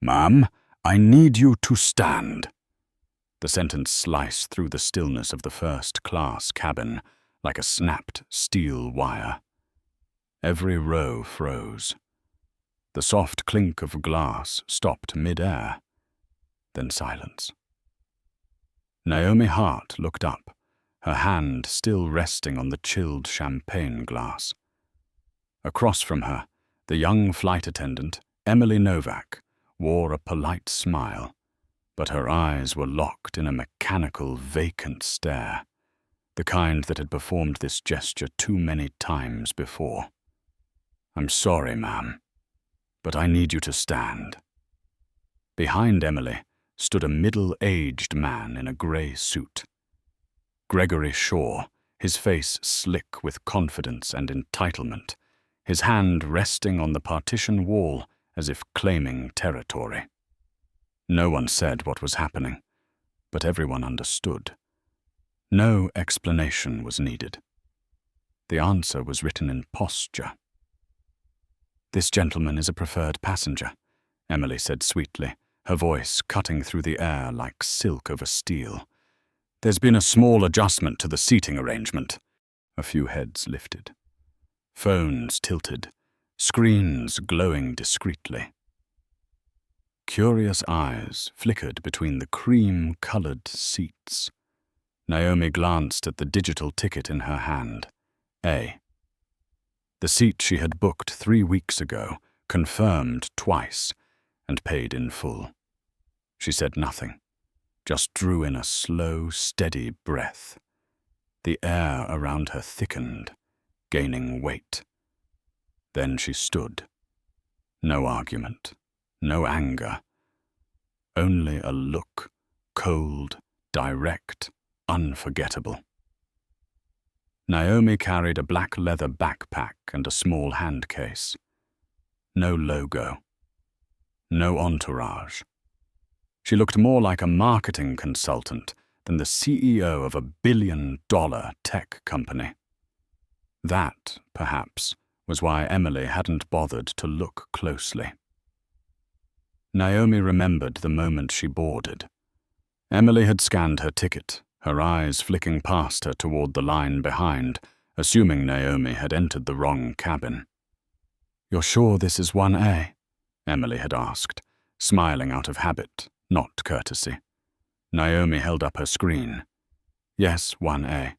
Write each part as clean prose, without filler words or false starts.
"Ma'am, I need you to stand." The sentence sliced through the stillness of the first-class cabin like a snapped steel wire. Every row froze. The soft clink of glass stopped mid-air, then silence. Naomi Hart looked up, her hand still resting on the chilled champagne glass. Across from her, the young flight attendant, Emily Novak, wore a polite smile, but her eyes were locked in a mechanical, vacant stare, the kind that had performed this gesture too many times before. "I'm sorry, ma'am, but I need you to stand." Behind Emily stood a middle-aged man in a grey suit. Gregory Shaw, his face slick with confidence and entitlement, his hand resting on the partition wall as if claiming territory. No one said what was happening, but everyone understood. No explanation was needed. The answer was written in posture. "This gentleman is a preferred passenger," Emily said sweetly, her voice cutting through the air like silk over steel. "There's been a small adjustment to the seating arrangement." A few heads lifted. Phones tilted, screens glowing discreetly. Curious eyes flickered between the cream-colored seats. Naomi glanced at the digital ticket in her hand. A. The seat she had booked 3 weeks ago, confirmed twice, and paid in full. She said nothing, just drew in a slow, steady breath. The air around her thickened, gaining weight. Then she stood. No argument, no anger. Only a look, cold, direct, unforgettable. Naomi carried a black leather backpack and a small hand case. No logo. No entourage. She looked more like a marketing consultant than the CEO of a billion-dollar tech company. That, perhaps, was why Emily hadn't bothered to look closely. Naomi remembered the moment she boarded. Emily had scanned her ticket, her eyes flicking past her toward the line behind, assuming Naomi had entered the wrong cabin. "You're sure this is 1A?" Emily had asked, smiling out of habit, not courtesy. Naomi held up her screen. "Yes, 1A."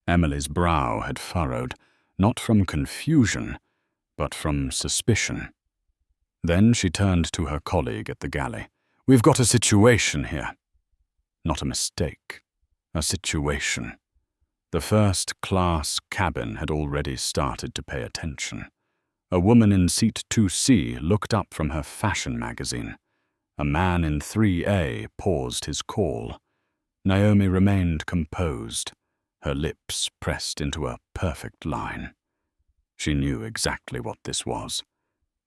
Emily's brow had furrowed, not from confusion, but from suspicion. Then she turned to her colleague at the galley. "We've got a situation here." Not a mistake. A situation. The first-class cabin had already started to pay attention. A woman in seat 2C looked up from her fashion magazine. A man in 3A paused his call. Naomi remained composed, her lips pressed into a perfect line. She knew exactly what this was.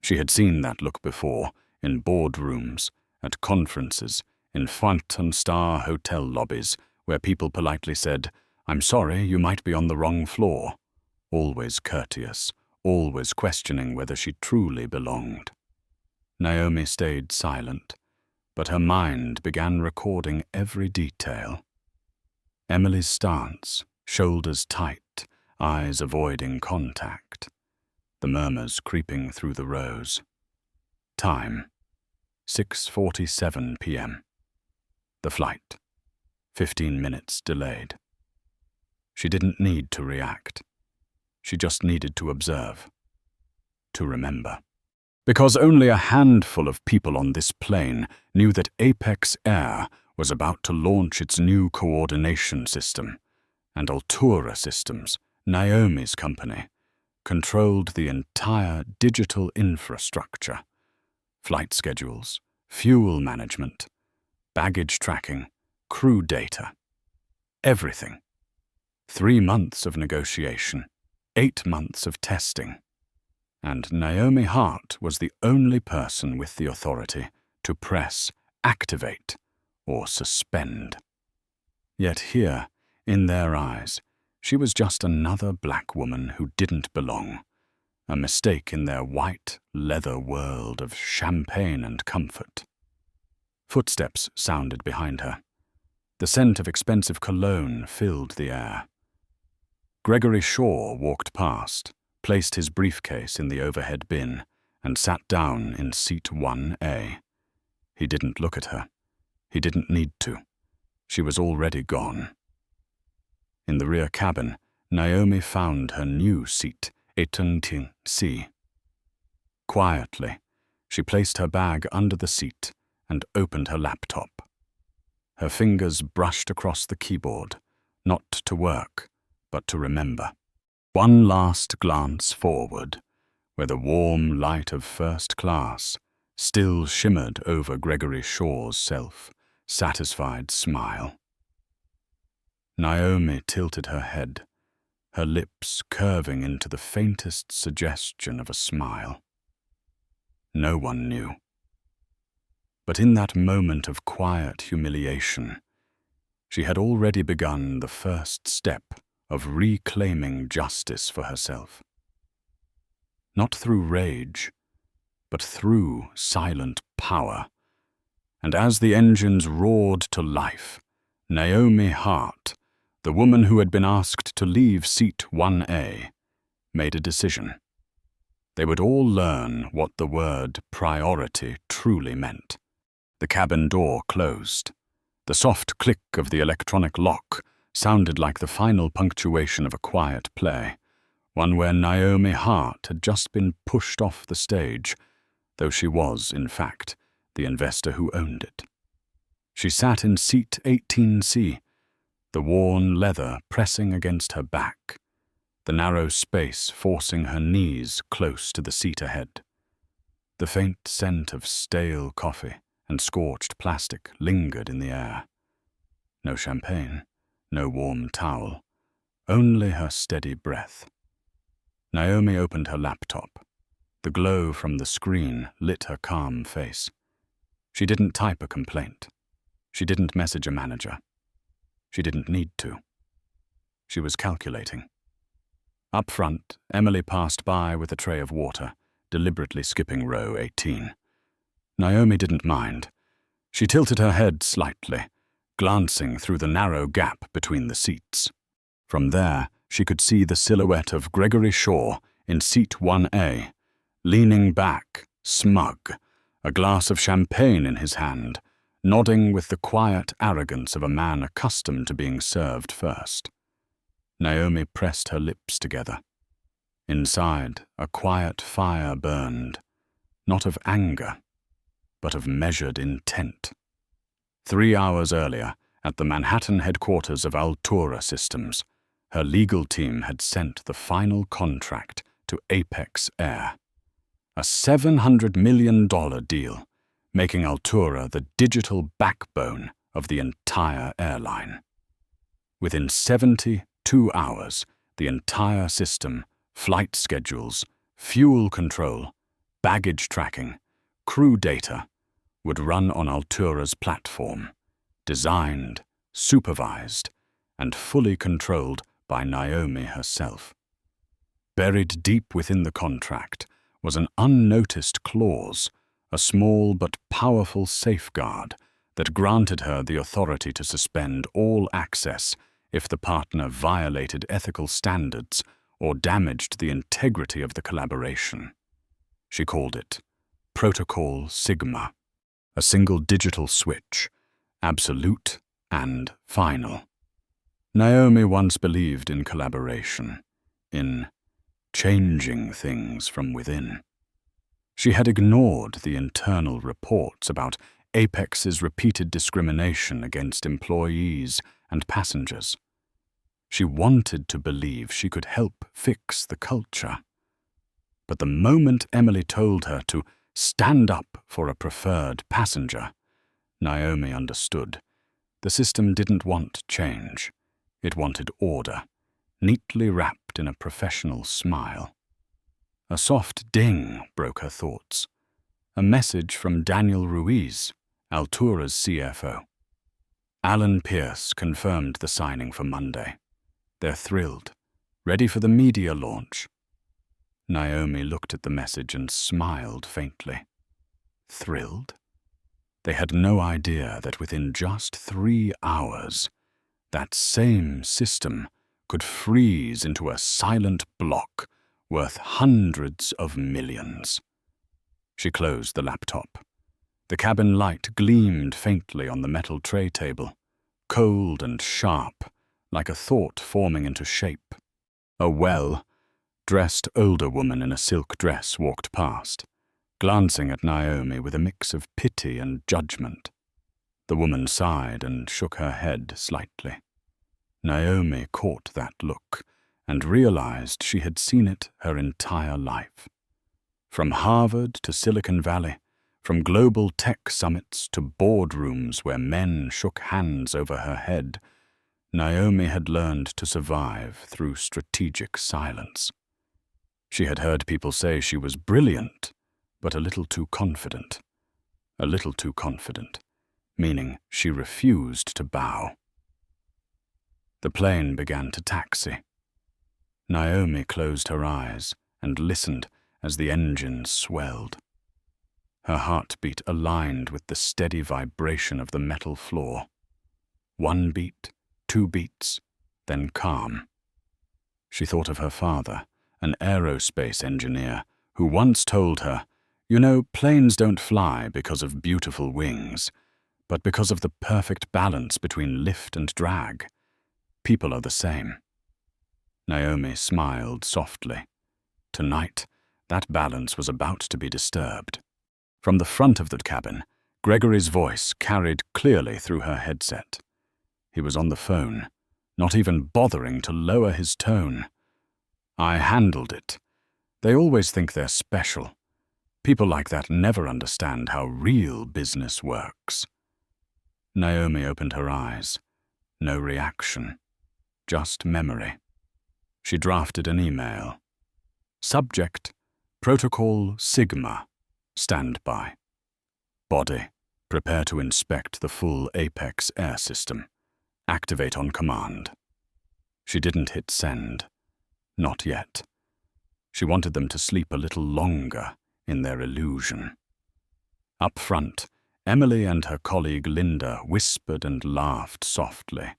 She had seen that look before, in boardrooms, at conferences, in five-star hotel lobbies, where people politely said, "I'm sorry, you might be on the wrong floor," always courteous, always questioning whether she truly belonged. Naomi stayed silent, but her mind began recording every detail. Emily's stance, shoulders tight, eyes avoiding contact. The murmurs creeping through the rows. Time, 6:47 p.m. The flight, 15 minutes delayed. She didn't need to react. She just needed to observe, to remember. Because only a handful of people on this plane knew that Apex Air was about to launch its new coordination system, and Altura Systems, Naomi's company, controlled the entire digital infrastructure, flight schedules, fuel management, baggage tracking, crew data, everything. 3 months of negotiation, 8 months of testing. And Naomi Hart was the only person with the authority to press activate or suspend. Yet here, in their eyes, she was just another black woman who didn't belong, a mistake in their white leather world of champagne and comfort. Footsteps sounded behind her. The scent of expensive cologne filled the air. Gregory Shaw walked past, placed his briefcase in the overhead bin, and sat down in seat 1A. He didn't look at her. He didn't need to. She was already gone. In the rear cabin, Naomi found her new seat, 18C. Quietly, she placed her bag under the seat and opened her laptop. Her fingers brushed across the keyboard, not to work, but to remember. One last glance forward, where the warm light of first class still shimmered over Gregory Shaw's self-satisfied smile. Naomi tilted her head, her lips curving into the faintest suggestion of a smile. No one knew. But in that moment of quiet humiliation, she had already begun the first step of reclaiming justice for herself. Not through rage, but through silent power. And as the engines roared to life, Naomi Hart, the woman who had been asked to leave seat 1A, made a decision. They would all learn what the word priority truly meant. The cabin door closed. The soft click of the electronic lock sounded like the final punctuation of a quiet play, one where Naomi Hart had just been pushed off the stage, though she was, in fact, the investor who owned it. She sat in seat 18C, the worn leather pressing against her back, the narrow space forcing her knees close to the seat ahead. The faint scent of stale coffee and scorched plastic lingered in the air. No champagne, no warm towel, only her steady breath. Naomi opened her laptop. The glow from the screen lit her calm face. She didn't type a complaint. She didn't message a manager. She didn't need to. She was calculating. Up front, Emily passed by with a tray of water, deliberately skipping row 18. Naomi didn't mind. She tilted her head slightly, glancing through the narrow gap between the seats. From there, she could see the silhouette of Gregory Shaw in seat 1A, leaning back, smug, a glass of champagne in his hand, nodding with the quiet arrogance of a man accustomed to being served first. Naomi pressed her lips together. Inside, a quiet fire burned, not of anger, but of measured intent. 3 hours earlier, at the Manhattan headquarters of Altura Systems, her legal team had sent the final contract to Apex Air. A $700 million deal, making Altura the digital backbone of the entire airline. Within 72 hours, the entire system, flight schedules, fuel control, baggage tracking, crew data, would run on Altura's platform, designed, supervised, and fully controlled by Naomi herself. Buried deep within the contract was an unnoticed clause, a small but powerful safeguard that granted her the authority to suspend all access if the partner violated ethical standards or damaged the integrity of the collaboration. She called it Protocol Sigma, a single digital switch, absolute and final. Naomi once believed in collaboration, in changing things from within. She had ignored the internal reports about Apex's repeated discrimination against employees and passengers. She wanted to believe she could help fix the culture. But the moment Emily told her to stand up for a preferred passenger, Naomi understood. The system didn't want change. It wanted order, neatly wrapped in a professional smile. A soft ding broke her thoughts. A message from Daniel Ruiz, Altura's CFO. Alan Pierce confirmed the signing for Monday. They're thrilled, ready for the media launch. Naomi looked at the message and smiled faintly. Thrilled? They had no idea that within just 3 hours, that same system could freeze into a silent block worth hundreds of millions. She closed the laptop. The cabin light gleamed faintly on the metal tray table, cold and sharp, like a thought forming into shape. A well-dressed older woman in a silk dress walked past, glancing at Naomi with a mix of pity and judgment. The woman sighed and shook her head slightly. Naomi caught that look and realized she had seen it her entire life. From Harvard to Silicon Valley, from global tech summits to boardrooms where men shook hands over her head, Naomi had learned to survive through strategic silence. She had heard people say she was brilliant, but a little too confident. A little too confident, meaning she refused to bow. The plane began to taxi. Naomi closed her eyes and listened as the engine swelled. Her heartbeat aligned with the steady vibration of the metal floor. 1 beat, 2 beats, then calm. She thought of her father, an aerospace engineer, who once told her, "You know, planes don't fly because of beautiful wings, but because of the perfect balance between lift and drag. People are the same." Naomi smiled softly. Tonight, that balance was about to be disturbed. From the front of the cabin, Gregory's voice carried clearly through her headset. He was on the phone, not even bothering to lower his tone. "I handled it. They always think they're special. People like that never understand how real business works." Naomi opened her eyes. No reaction. Just memory. She drafted an email. Subject, Protocol Sigma, standby. Body, prepare to inspect the full Apex air system. Activate on command. She didn't hit send. Not yet. She wanted them to sleep a little longer in their illusion. Up front, Emily and her colleague Linda whispered and laughed softly,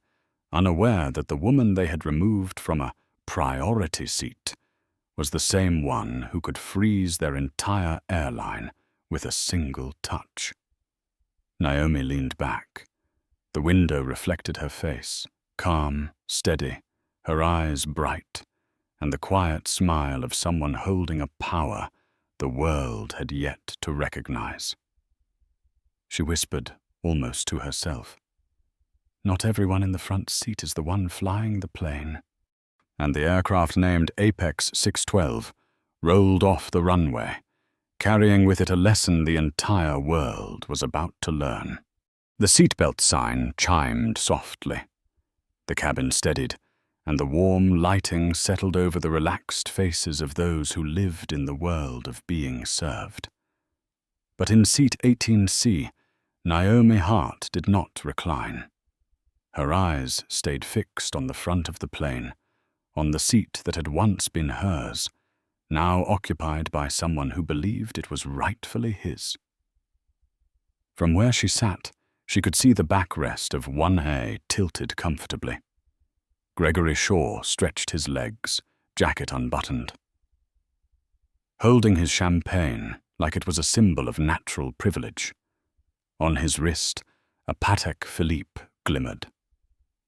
unaware that the woman they had removed from a priority seat was the same one who could freeze their entire airline with a single touch. Naomi leaned back. The window reflected her face, calm, steady, her eyes bright, and the quiet smile of someone holding a power the world had yet to recognize. She whispered, almost to herself, "Not everyone in the front seat is the one flying the plane." And the aircraft named Apex 612 rolled off the runway, carrying with it a lesson the entire world was about to learn. The seatbelt sign chimed softly. The cabin steadied, and the warm lighting settled over the relaxed faces of those who lived in the world of being served. But in seat 18C, Naomi Hart did not recline. Her eyes stayed fixed on the front of the plane, on the seat that had once been hers, now occupied by someone who believed it was rightfully his. From where she sat, she could see the backrest of 1A tilted comfortably. Gregory Shaw stretched his legs, jacket unbuttoned. Holding his champagne like it was a symbol of natural privilege. On his wrist, a Patek Philippe glimmered.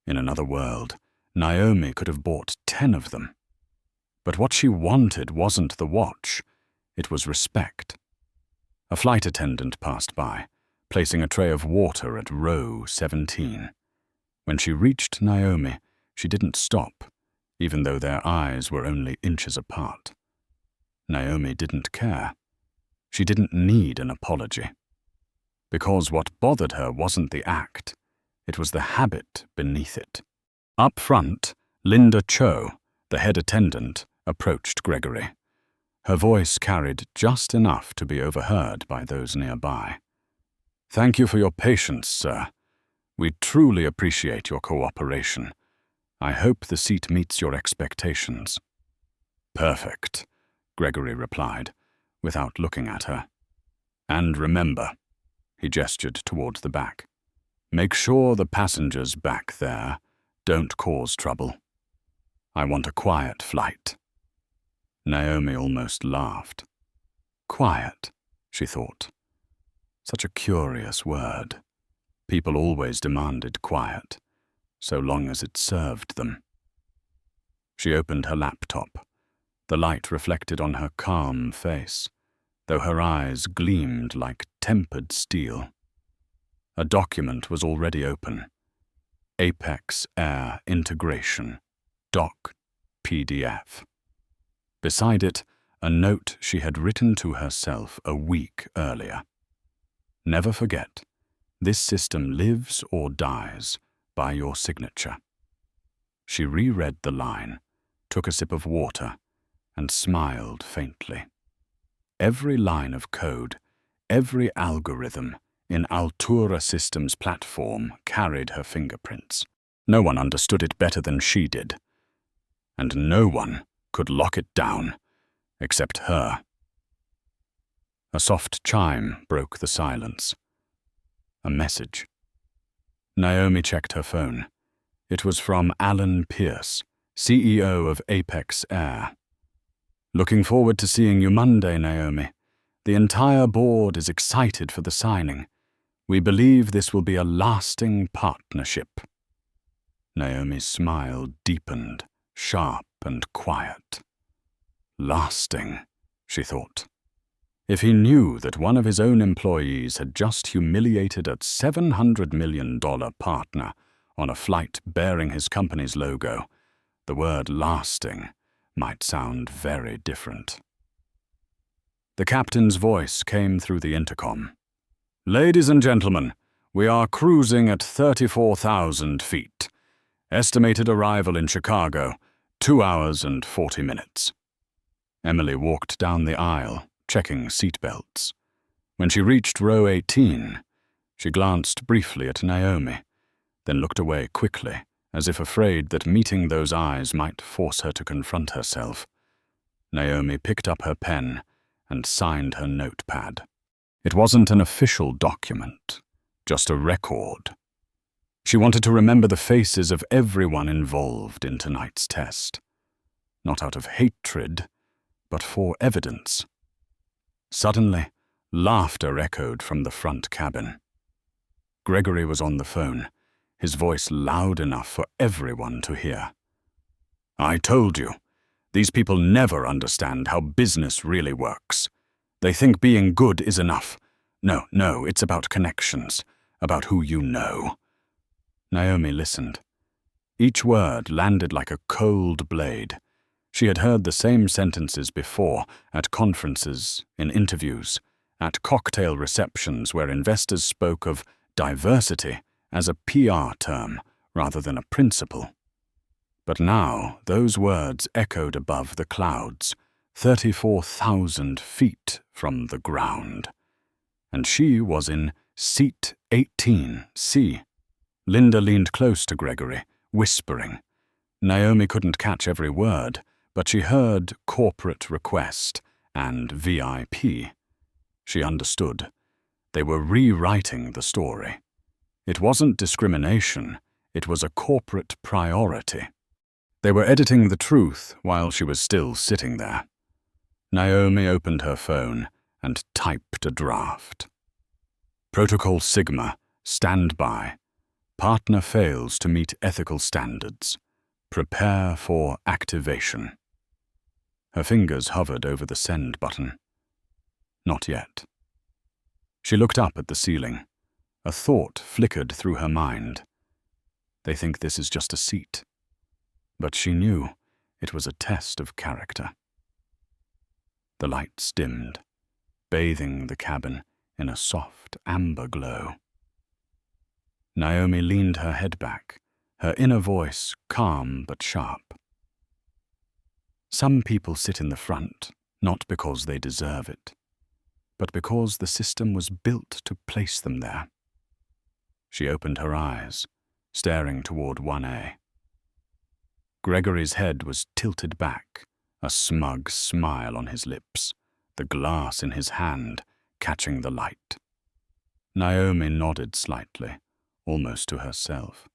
In another world, Naomi could have bought 10 of them. But what she wanted wasn't the watch, it was respect. A flight attendant passed by, placing a tray of water at row 17. When she reached Naomi, she didn't stop, even though their eyes were only inches apart. Naomi didn't care. She didn't need an apology. Because what bothered her wasn't the act, it was the habit beneath it. Up front, Linda Cho, the head attendant, approached Gregory. Her voice carried just enough to be overheard by those nearby. "Thank you for your patience, sir. We truly appreciate your cooperation. I hope the seat meets your expectations." "Perfect. Gregory replied, without looking at her. And remember, he gestured toward the back, make sure the passengers back there don't cause trouble. I want a quiet flight. Naomi almost laughed. Quiet, she thought. Such a curious word. People always demanded quiet, so long as it served them. She opened her laptop. The light reflected on her calm face, though her eyes gleamed like tempered steel. A document was already open. Apex Air Integration, Doc PDF. Beside it, a note she had written to herself a week earlier. Never forget, this system lives or dies by your signature. She reread the line, took a sip of water, and smiled faintly. Every line of code, every algorithm in Altura Systems' platform carried her fingerprints. No one understood it better than she did, and no one could lock it down except her. A soft chime broke the silence. A message. Naomi checked her phone. It was from Alan Pierce, CEO of Apex Air. Looking forward to seeing you Monday, Naomi. The entire board is excited for the signing. We believe this will be a lasting partnership. Naomi's smile deepened, sharp and quiet. Lasting, she thought. If he knew that one of his own employees had just humiliated a $700 million partner on a flight bearing his company's logo, the word lasting might sound very different. The captain's voice came through the intercom. Ladies and gentlemen, we are cruising at 34,000 feet. Estimated arrival in Chicago, 2 hours and 40 minutes. Emily walked down the aisle, checking seatbelts. When she reached row 18, she glanced briefly at Naomi, then looked away quickly, as if afraid that meeting those eyes might force her to confront herself. Naomi picked up her pen and signed her notepad. It wasn't an official document, just a record. She wanted to remember the faces of everyone involved in tonight's test. Not out of hatred, but for evidence. Suddenly, laughter echoed from the front cabin. Gregory was on the phone, his voice loud enough for everyone to hear. I told you, these people never understand how business really works. They think being good is enough. No, it's about connections, about who you know. Naomi listened. Each word landed like a cold blade. She had heard the same sentences before, at conferences, in interviews, at cocktail receptions where investors spoke of diversity as a PR term rather than a principle. But now those words echoed above the clouds, 34,000 feet from the ground. And she was in seat 18C. Linda leaned close to Gregory, whispering. Naomi couldn't catch every word, but she heard corporate request and VIP. She understood. They were rewriting the story. It wasn't discrimination, it was a corporate priority. They were editing the truth while she was still sitting there. Naomi opened her phone and typed a draft. Protocol Sigma, stand by. Partner fails to meet ethical standards. Prepare for activation. Her fingers hovered over the send button. Not yet. She looked up at the ceiling. A thought flickered through her mind. They think this is just a seat. But she knew it was a test of character. The lights dimmed, bathing the cabin in a soft amber glow. Naomi leaned her head back, her inner voice calm but sharp. Some people sit in the front, not because they deserve it, but because the system was built to place them there. She opened her eyes, staring toward 1A. Gregory's head was tilted back, a smug smile on his lips, the glass in his hand catching the light. Naomi nodded slightly, almost to herself.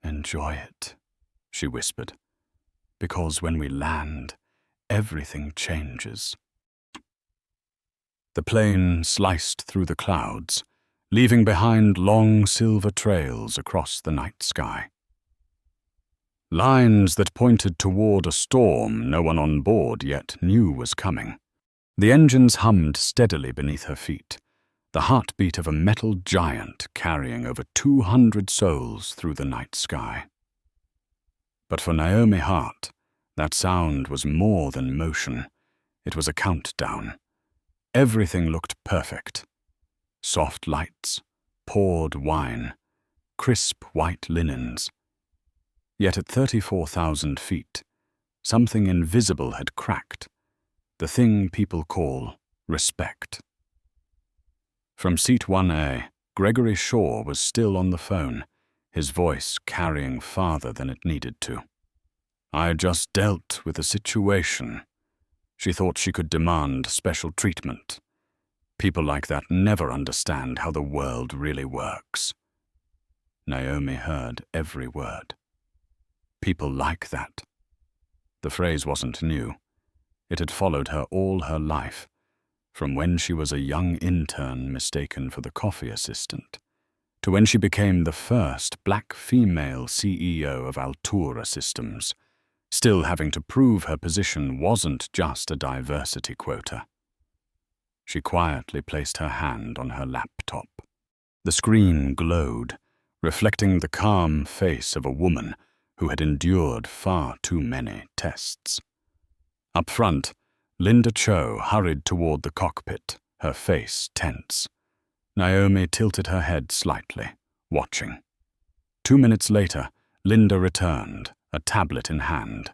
"Enjoy it," she whispered, "because when we land, everything changes." The plane sliced through the clouds, leaving behind long silver trails across the night sky. Lines that pointed toward a storm no one on board yet knew was coming. The engines hummed steadily beneath her feet, the heartbeat of a metal giant carrying over 200 souls through the night sky. But for Naomi Hart, that sound was more than motion. It was a countdown. Everything looked perfect. Soft lights, poured wine, crisp white linens. Yet at 34,000 feet, something invisible had cracked, the thing people call respect. From seat 1A, Gregory Shaw was still on the phone, his voice carrying farther than it needed to. "I just dealt with a situation." She thought she could demand special treatment. People like that never understand how the world really works. Naomi heard every word. People like that. The phrase wasn't new. It had followed her all her life, from when she was a young intern mistaken for the coffee assistant, to when she became the first black female CEO of Altura Systems, still having to prove her position wasn't just a diversity quota. She quietly placed her hand on her laptop. The screen glowed, reflecting the calm face of a woman who had endured far too many tests. Up front, Linda Cho hurried toward the cockpit, her face tense. Naomi tilted her head slightly, watching. 2 minutes later, Linda returned, a tablet in hand.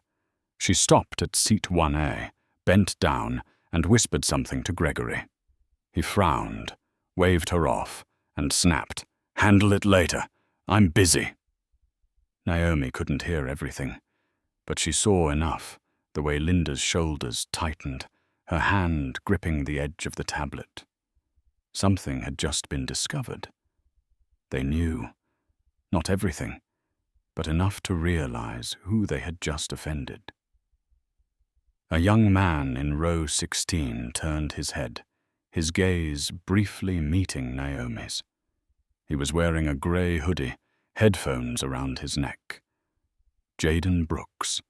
She stopped at seat 1A, bent down, and whispered something to Gregory. He frowned, waved her off, and snapped, "Handle it later. I'm busy." Naomi couldn't hear everything, but she saw enough, the way Linda's shoulders tightened, her hand gripping the edge of the tablet. Something had just been discovered. They knew, not everything, but enough to realize who they had just offended. A young man in row 16 turned his head, his gaze briefly meeting Naomi's. He was wearing a grey hoodie, headphones around his neck. Jaden Brooks.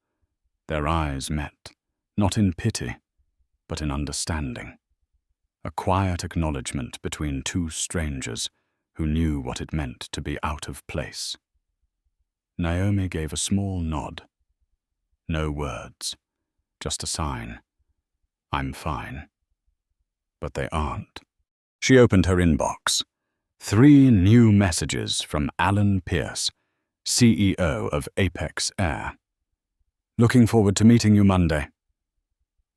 Their eyes met, not in pity, but in understanding. A quiet acknowledgement between two strangers who knew what it meant to be out of place. Naomi gave a small nod. No words, just a sign. "I'm fine." But they aren't. She opened her inbox. 3 new messages from Alan Pierce, CEO of Apex Air. "Looking forward to meeting you Monday.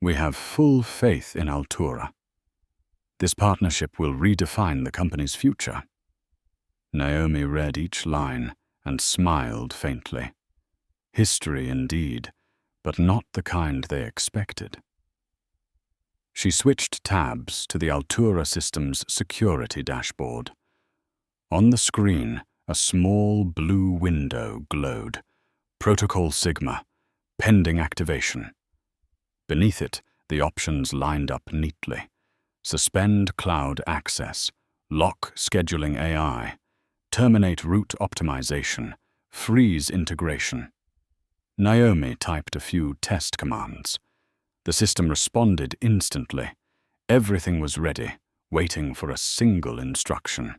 We have full faith in Altura. This partnership will redefine the company's future." Naomi read each line and smiled faintly. History indeed, but not the kind they expected. She switched tabs to the Altura Systems security dashboard. On the screen, a small blue window glowed. Protocol Sigma, pending activation. Beneath it, the options lined up neatly. Suspend cloud access, lock scheduling AI, terminate route optimization, freeze integration. Naomi typed a few test commands. The system responded instantly. Everything was ready, waiting for a single instruction.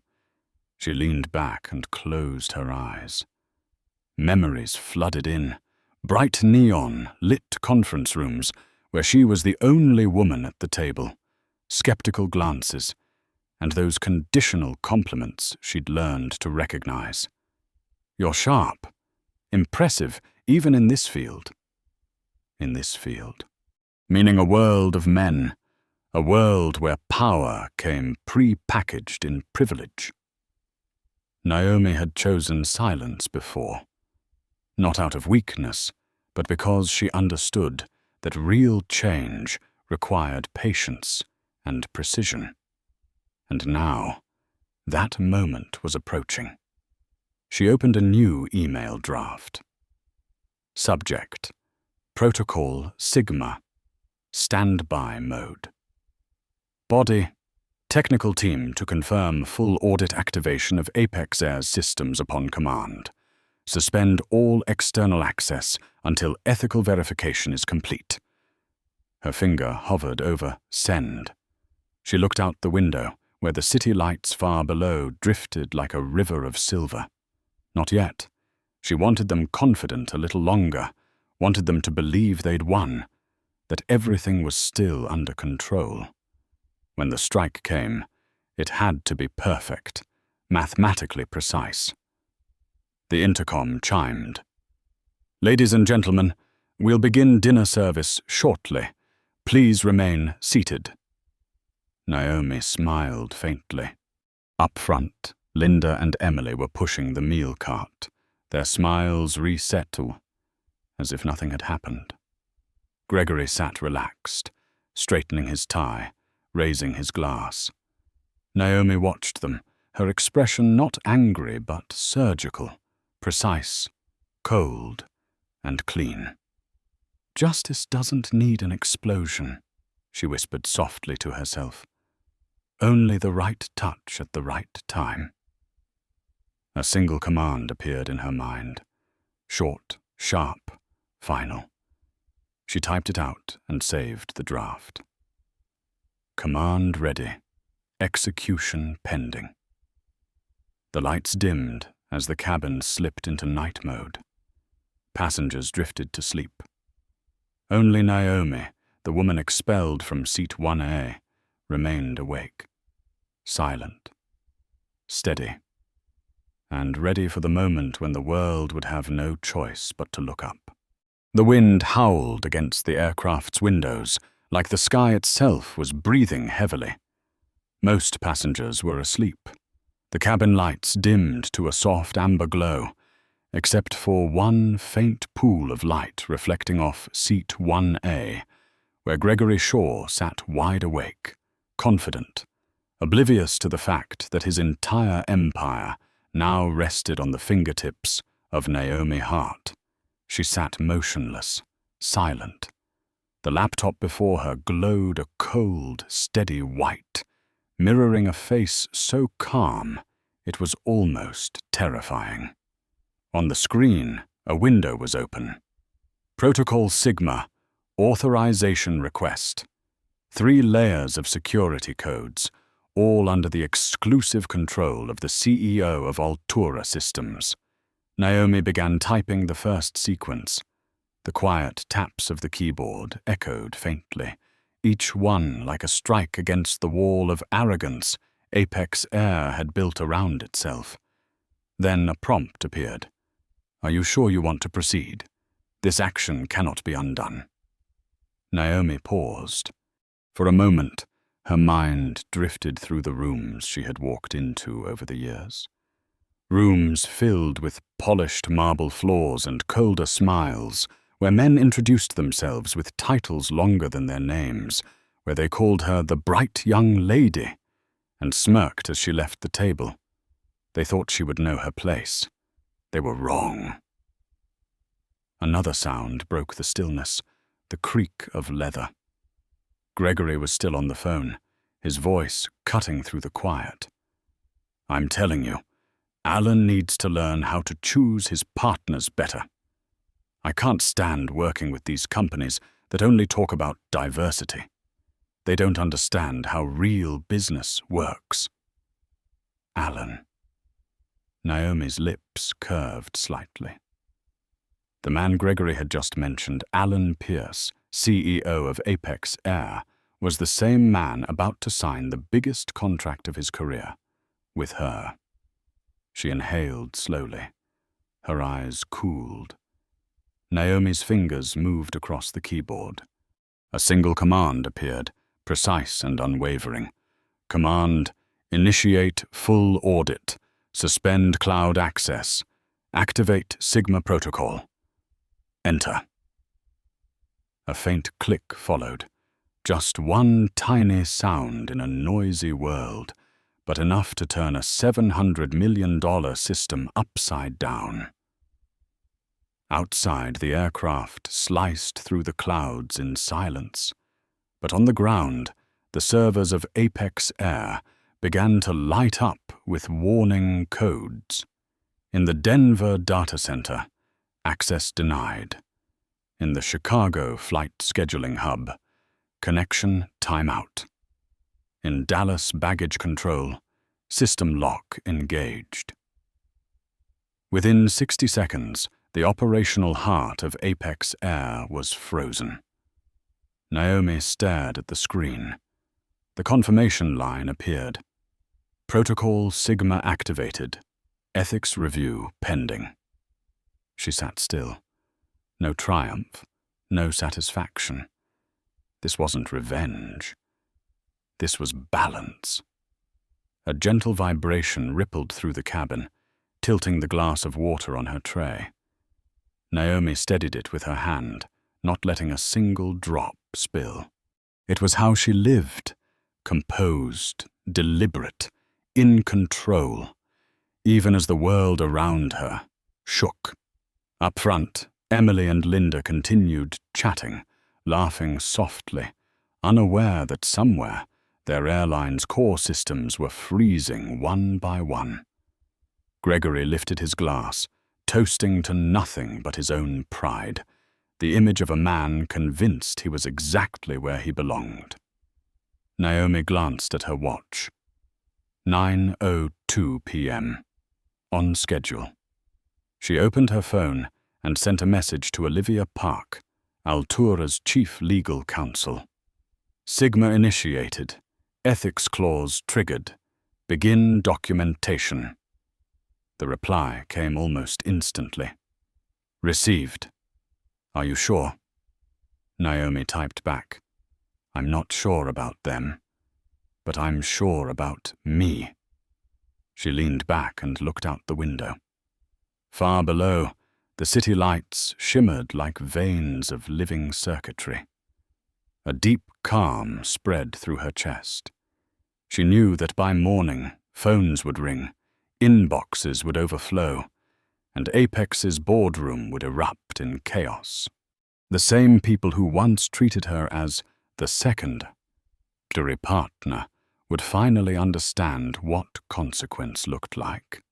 She leaned back and closed her eyes. Memories flooded in. Bright neon lit conference rooms where she was the only woman at the table. Skeptical glances, and those conditional compliments she'd learned to recognize. "You're sharp. Impressive, even in this field." In this field. Meaning a world of men. A world where power came pre-packaged in privilege. Naomi had chosen silence before. Not out of weakness, but because she understood that real change required patience and precision. And now, that moment was approaching. She opened a new email draft. Subject: Protocol Sigma, Standby Mode. Body: Technical team to confirm full audit activation of Apex Air's systems upon command. Suspend all external access until ethical verification is complete. Her finger hovered over Send. She looked out the window, where the city lights far below drifted like a river of silver. Not yet. She wanted them confident a little longer, wanted them to believe they'd won, that everything was still under control. When the strike came, it had to be perfect, mathematically precise. The intercom chimed. "Ladies and gentlemen, we'll begin dinner service shortly. Please remain seated." Naomi smiled faintly. Up front, Linda and Emily were pushing the meal cart, their smiles reset as if nothing had happened. Gregory sat relaxed, straightening his tie, raising his glass. Naomi watched them, her expression not angry but surgical, precise, cold, and clean. "Justice doesn't need an explosion," she whispered softly to herself. "Only the right touch at the right time." A single command appeared in her mind. Short, sharp, final. She typed it out and saved the draft. Command ready. Execution pending. The lights dimmed as the cabin slipped into night mode. Passengers drifted to sleep. Only Naomi, the woman expelled from seat 1A, remained awake, silent, steady, and ready for the moment when the world would have no choice but to look up. The wind howled against the aircraft's windows, like the sky itself was breathing heavily. Most passengers were asleep. The cabin lights dimmed to a soft amber glow, except for one faint pool of light reflecting off seat 1A, where Gregory Shaw sat wide awake, confident, oblivious to the fact that his entire empire now rested on the fingertips of Naomi Hart. She sat motionless, silent. The laptop before her glowed a cold, steady white, mirroring a face so calm it was almost terrifying. On the screen, a window was open. Protocol Sigma, authorization request. 3 layers of security codes, all under the exclusive control of the CEO of Altura Systems. Naomi began typing the first sequence. The quiet taps of the keyboard echoed faintly, each one like a strike against the wall of arrogance Apex Air had built around itself. Then a prompt appeared. "Are you sure you want to proceed? This action cannot be undone." Naomi paused. For a moment, her mind drifted through the rooms she had walked into over the years. Rooms filled with polished marble floors and colder smiles, where men introduced themselves with titles longer than their names, where they called her the bright young lady, and smirked as she left the table. They thought she would know her place. They were wrong. Another sound broke the stillness, the creak of leather. Gregory was still on the phone, his voice cutting through the quiet. "I'm telling you, Alan needs to learn how to choose his partners better. I can't stand working with these companies that only talk about diversity. They don't understand how real business works." Alan. Naomi's lips curved slightly. The man Gregory had just mentioned, Alan Pierce, CEO of Apex Air, was the same man about to sign the biggest contract of his career, with her. She inhaled slowly. Her eyes cooled. Naomi's fingers moved across the keyboard. A single command appeared, precise and unwavering. Command: initiate full audit, suspend cloud access, activate Sigma protocol. Enter. A faint click followed. Just one tiny sound in a noisy world, but enough to turn a $700 million system upside down. Outside, the aircraft sliced through the clouds in silence, but on the ground, the servers of Apex Air began to light up with warning codes. In the Denver data center, access denied. In the Chicago flight scheduling hub, connection timeout. In Dallas baggage control, system lock engaged. Within 60 seconds, the operational heart of Apex Air was frozen. Naomi stared at the screen. The confirmation line appeared. Protocol Sigma activated. Ethics review pending. She sat still. No triumph, no satisfaction. This wasn't revenge. This was balance. A gentle vibration rippled through the cabin, tilting the glass of water on her tray. Naomi steadied it with her hand, not letting a single drop spill. It was how she lived, composed, deliberate, in control, even as the world around her shook. Up front, Emily and Linda continued chatting, laughing softly, unaware that somewhere their airline's core systems were freezing one by one. Gregory lifted his glass, toasting to nothing but his own pride, the image of a man convinced he was exactly where he belonged. Naomi glanced at her watch. 9:02 p.m. On schedule. She opened her phone and sent a message to Olivia Park, Altura's chief legal counsel. Sigma initiated. Ethics clause triggered. Begin documentation. The reply came almost instantly. Received. Are you sure? Naomi typed back. I'm not sure about them, but I'm sure about me. She leaned back and looked out the window. Far below, the city lights shimmered like veins of living circuitry. A deep calm spread through her chest. She knew that by morning, phones would ring, inboxes would overflow, and Apex's boardroom would erupt in chaos. The same people who once treated her as the second partner would finally understand what consequence looked like.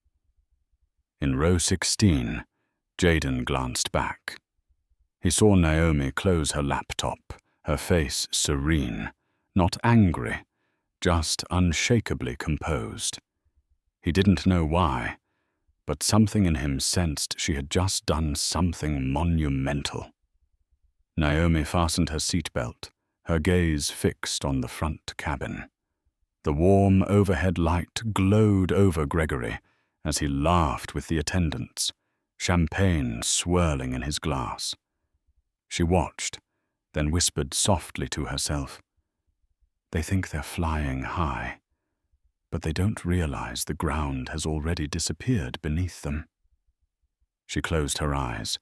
In row 16, Jaden glanced back. He saw Naomi close her laptop, her face serene, not angry, just unshakably composed. He didn't know why, but something in him sensed she had just done something monumental. Naomi fastened her seatbelt, her gaze fixed on the front cabin. The warm overhead light glowed over Gregory as he laughed with the attendants, champagne swirling in his glass. She watched, then whispered softly to herself, "They think they're flying high, but they don't realize the ground has already disappeared beneath them." She closed her eyes.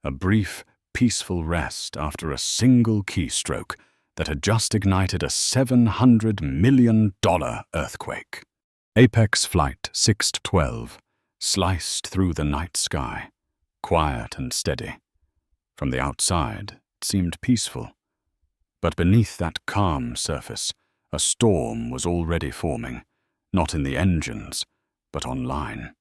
A brief, peaceful rest after a single keystroke that had just ignited a $700 million earthquake. Apex Flight 612 sliced through the night sky, quiet and steady. From the outside, it seemed peaceful. But beneath that calm surface, a storm was already forming, not in the engines, but online.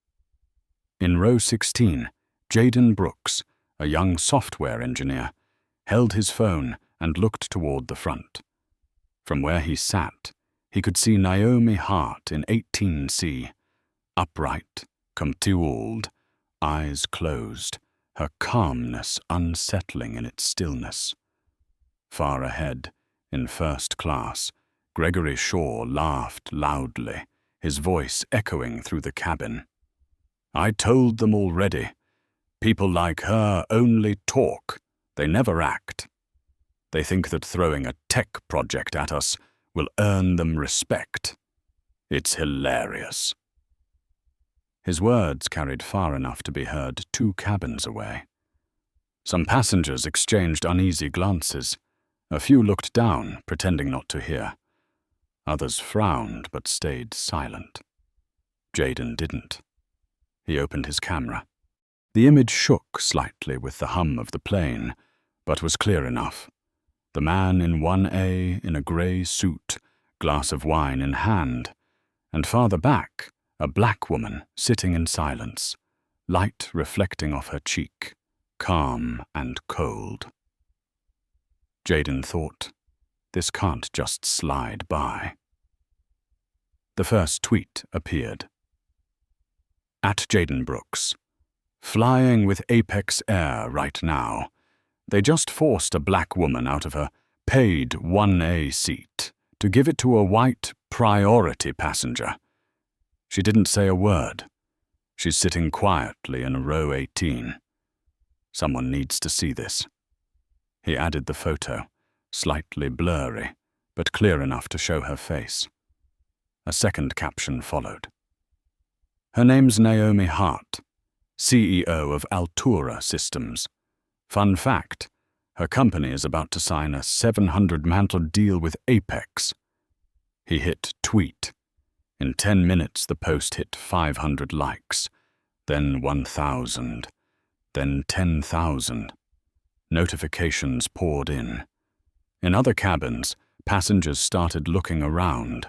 In row 16, Jaden Brooks, a young software engineer, held his phone and looked toward the front. From where he sat, he could see Naomi Hart in 18C, upright, composed, eyes closed, her calmness unsettling in its stillness. Far ahead, in first class, Gregory Shaw laughed loudly, his voice echoing through the cabin. "I told them already. People like her only talk, they never act. They think that throwing a tech project at us will earn them respect. It's hilarious." His words carried far enough to be heard 2 cabins away. Some passengers exchanged uneasy glances. A few looked down, pretending not to hear. Others frowned but stayed silent. Jayden didn't. He opened his camera. The image shook slightly with the hum of the plane, but was clear enough. The man in 1A in a grey suit, glass of wine in hand, and farther back, a black woman sitting in silence, light reflecting off her cheek, calm and cold. Jayden thought, this can't just slide by. The first tweet appeared. At Jayden Brooks. Flying with Apex Air right now. They just forced a black woman out of her paid 1A seat to give it to a white priority passenger. She didn't say a word. She's sitting quietly in row 18. Someone needs to see this. He added the photo, slightly blurry, but clear enough to show her face. A second caption followed. Her name's Naomi Hart, CEO of Altura Systems. Fun fact, her company is about to sign a 700-mantle deal with Apex. He hit tweet. In 10 minutes, the post hit 500 likes, then 1,000, then 10,000. Notifications poured in. In other cabins, passengers started looking around.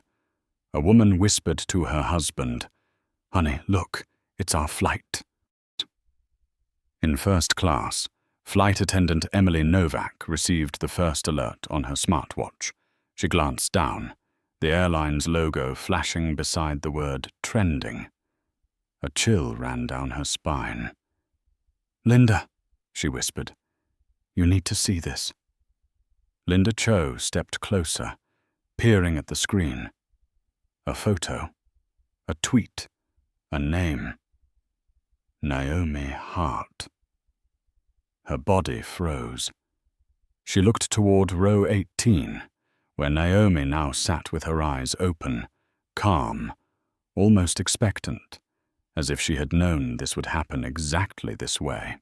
A woman whispered to her husband, "Honey, look, it's our flight." In first class, flight attendant Emily Novak received the first alert on her smartwatch. She glanced down, the airline's logo flashing beside the word trending. A chill ran down her spine. "Linda," she whispered, "you need to see this." Linda Cho stepped closer, peering at the screen. A photo, a tweet, a name. Naomi Hart. Her body froze. She looked toward row 18, where Naomi now sat with her eyes open, calm, almost expectant, as if she had known this would happen exactly this way.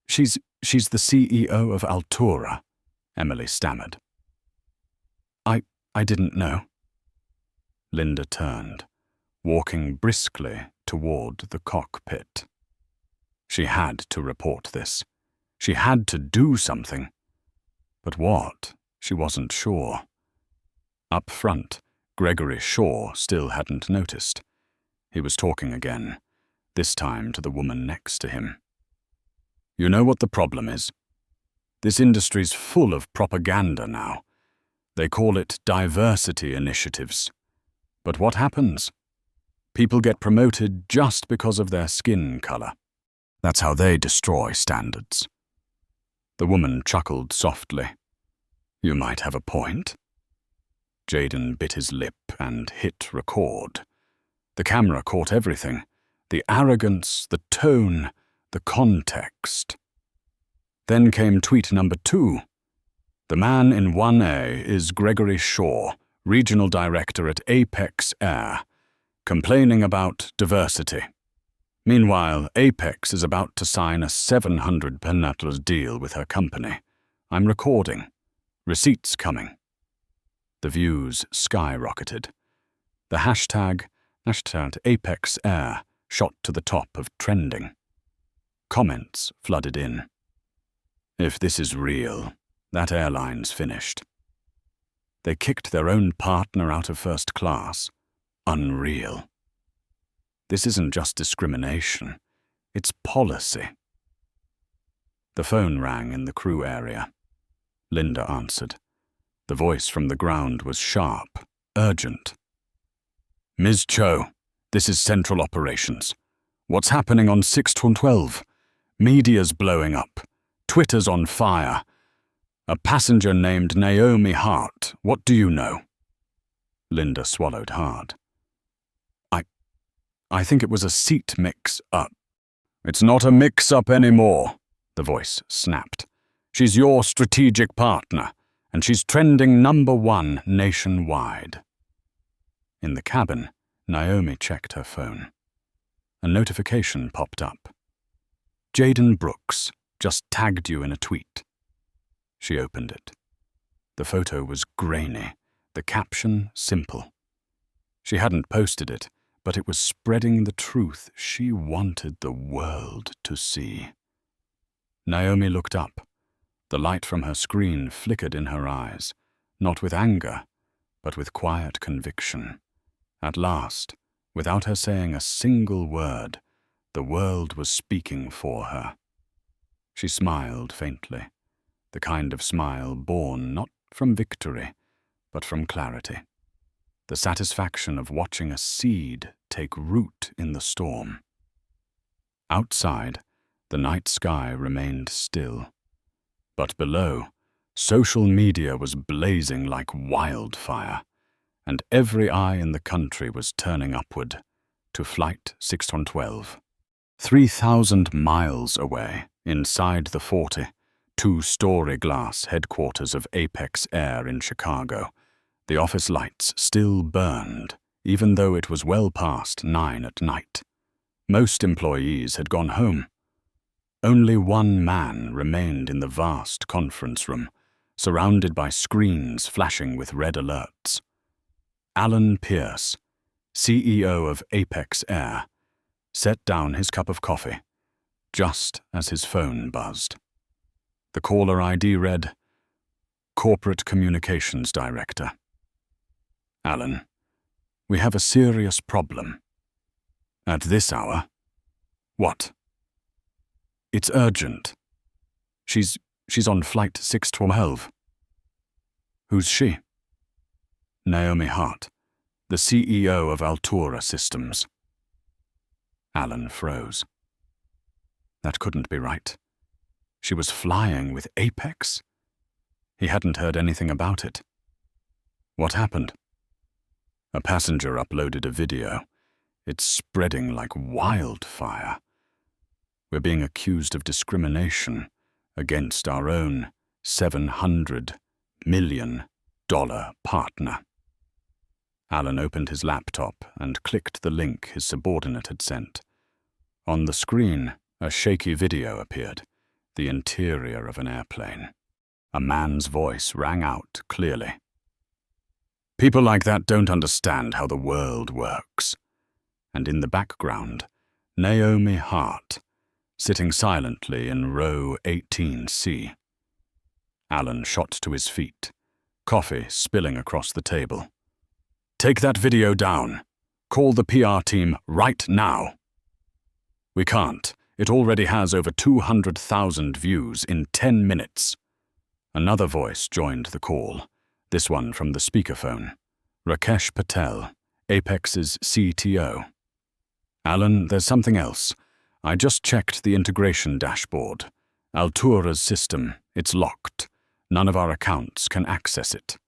She's the CEO of Altura," Emily stammered. I didn't know." Linda turned, walking briskly toward the cockpit. She had to report this. She had to do something. But what? She wasn't sure. Up front, Gregory Shaw still hadn't noticed. He was talking again, this time to the woman next to him. "You know what the problem is? This industry's full of propaganda now. They call it diversity initiatives. But what happens? People get promoted just because of their skin color. That's how they destroy standards." The woman chuckled softly. "You might have a point." Jayden bit his lip and hit record. The camera caught everything. The arrogance, the tone, the context. Then came tweet number 2. "The man in 1A is Gregory Shaw, Regional Director at Apex Air, complaining about diversity. Meanwhile, Apex is about to sign a 700 penatlas deal with her company. I'm recording. Receipts coming." The views skyrocketed. The hashtag #ApexAir shot to the top of trending. Comments flooded in. "If this is real, that airline's finished. They kicked their own partner out of first class. Unreal. This isn't just discrimination, it's policy." The phone rang in the crew area. Linda answered. The voice from the ground was sharp, urgent. "Ms. Cho, this is Central Operations. What's happening on 612? Media's blowing up. Twitter's on fire. A passenger named Naomi Hart. What do you know?" Linda swallowed hard. I think it was a seat mix-up." "It's not a mix-up anymore," the voice snapped. "She's your strategic partner, and she's trending #1 nationwide." In the cabin, Naomi checked her phone. A notification popped up. "Jayden Brooks, Just tagged you in a tweet." She opened it. The photo was grainy, the caption simple. She hadn't posted it, but it was spreading the truth she wanted the world to see. Naomi looked up. The light from her screen flickered in her eyes, not with anger, but with quiet conviction. At last, without her saying a single word, the world was speaking for her. She smiled faintly, the kind of smile born not from victory, but from clarity. The satisfaction of watching a seed take root in the storm. Outside, the night sky remained still. But below, social media was blazing like wildfire, and every eye in the country was turning upward to Flight 612. 3,000 miles away, inside the 40, two-story glass headquarters of Apex Air in Chicago, the office lights still burned, even though it was well past 9 at night. Most employees had gone home. Only one man remained in the vast conference room, surrounded by screens flashing with red alerts. Alan Pierce, CEO of Apex Air, set down his cup of coffee, just as his phone buzzed. The caller ID read, "Corporate Communications Director." "Alan, we have a serious problem." "At this hour?" "What?" "It's urgent. She's on Flight 612. "Who's she?" "Naomi Hart, the CEO of Altura Systems." Alan froze. That couldn't be right. She was flying with Apex? He hadn't heard anything about it. What happened? A passenger uploaded a video. It's spreading like wildfire. We're being accused of discrimination against our own $700 million partner. Alan opened his laptop and clicked the link his subordinate had sent. On the screen, a shaky video appeared, the interior of an airplane. A man's voice rang out clearly. "People like that don't understand how the world works." And in the background, Naomi Hart, sitting silently in row 18C. Alan shot to his feet, coffee spilling across the table. "Take that video down. Call the PR team right now." "We can't. It already has over 200,000 views in 10 minutes. Another voice joined the call, this one from the speakerphone. Rakesh Patel, Apex's CTO. "Alan, there's something else. I just checked the integration dashboard. Altura's system, it's locked. None of our accounts can access it."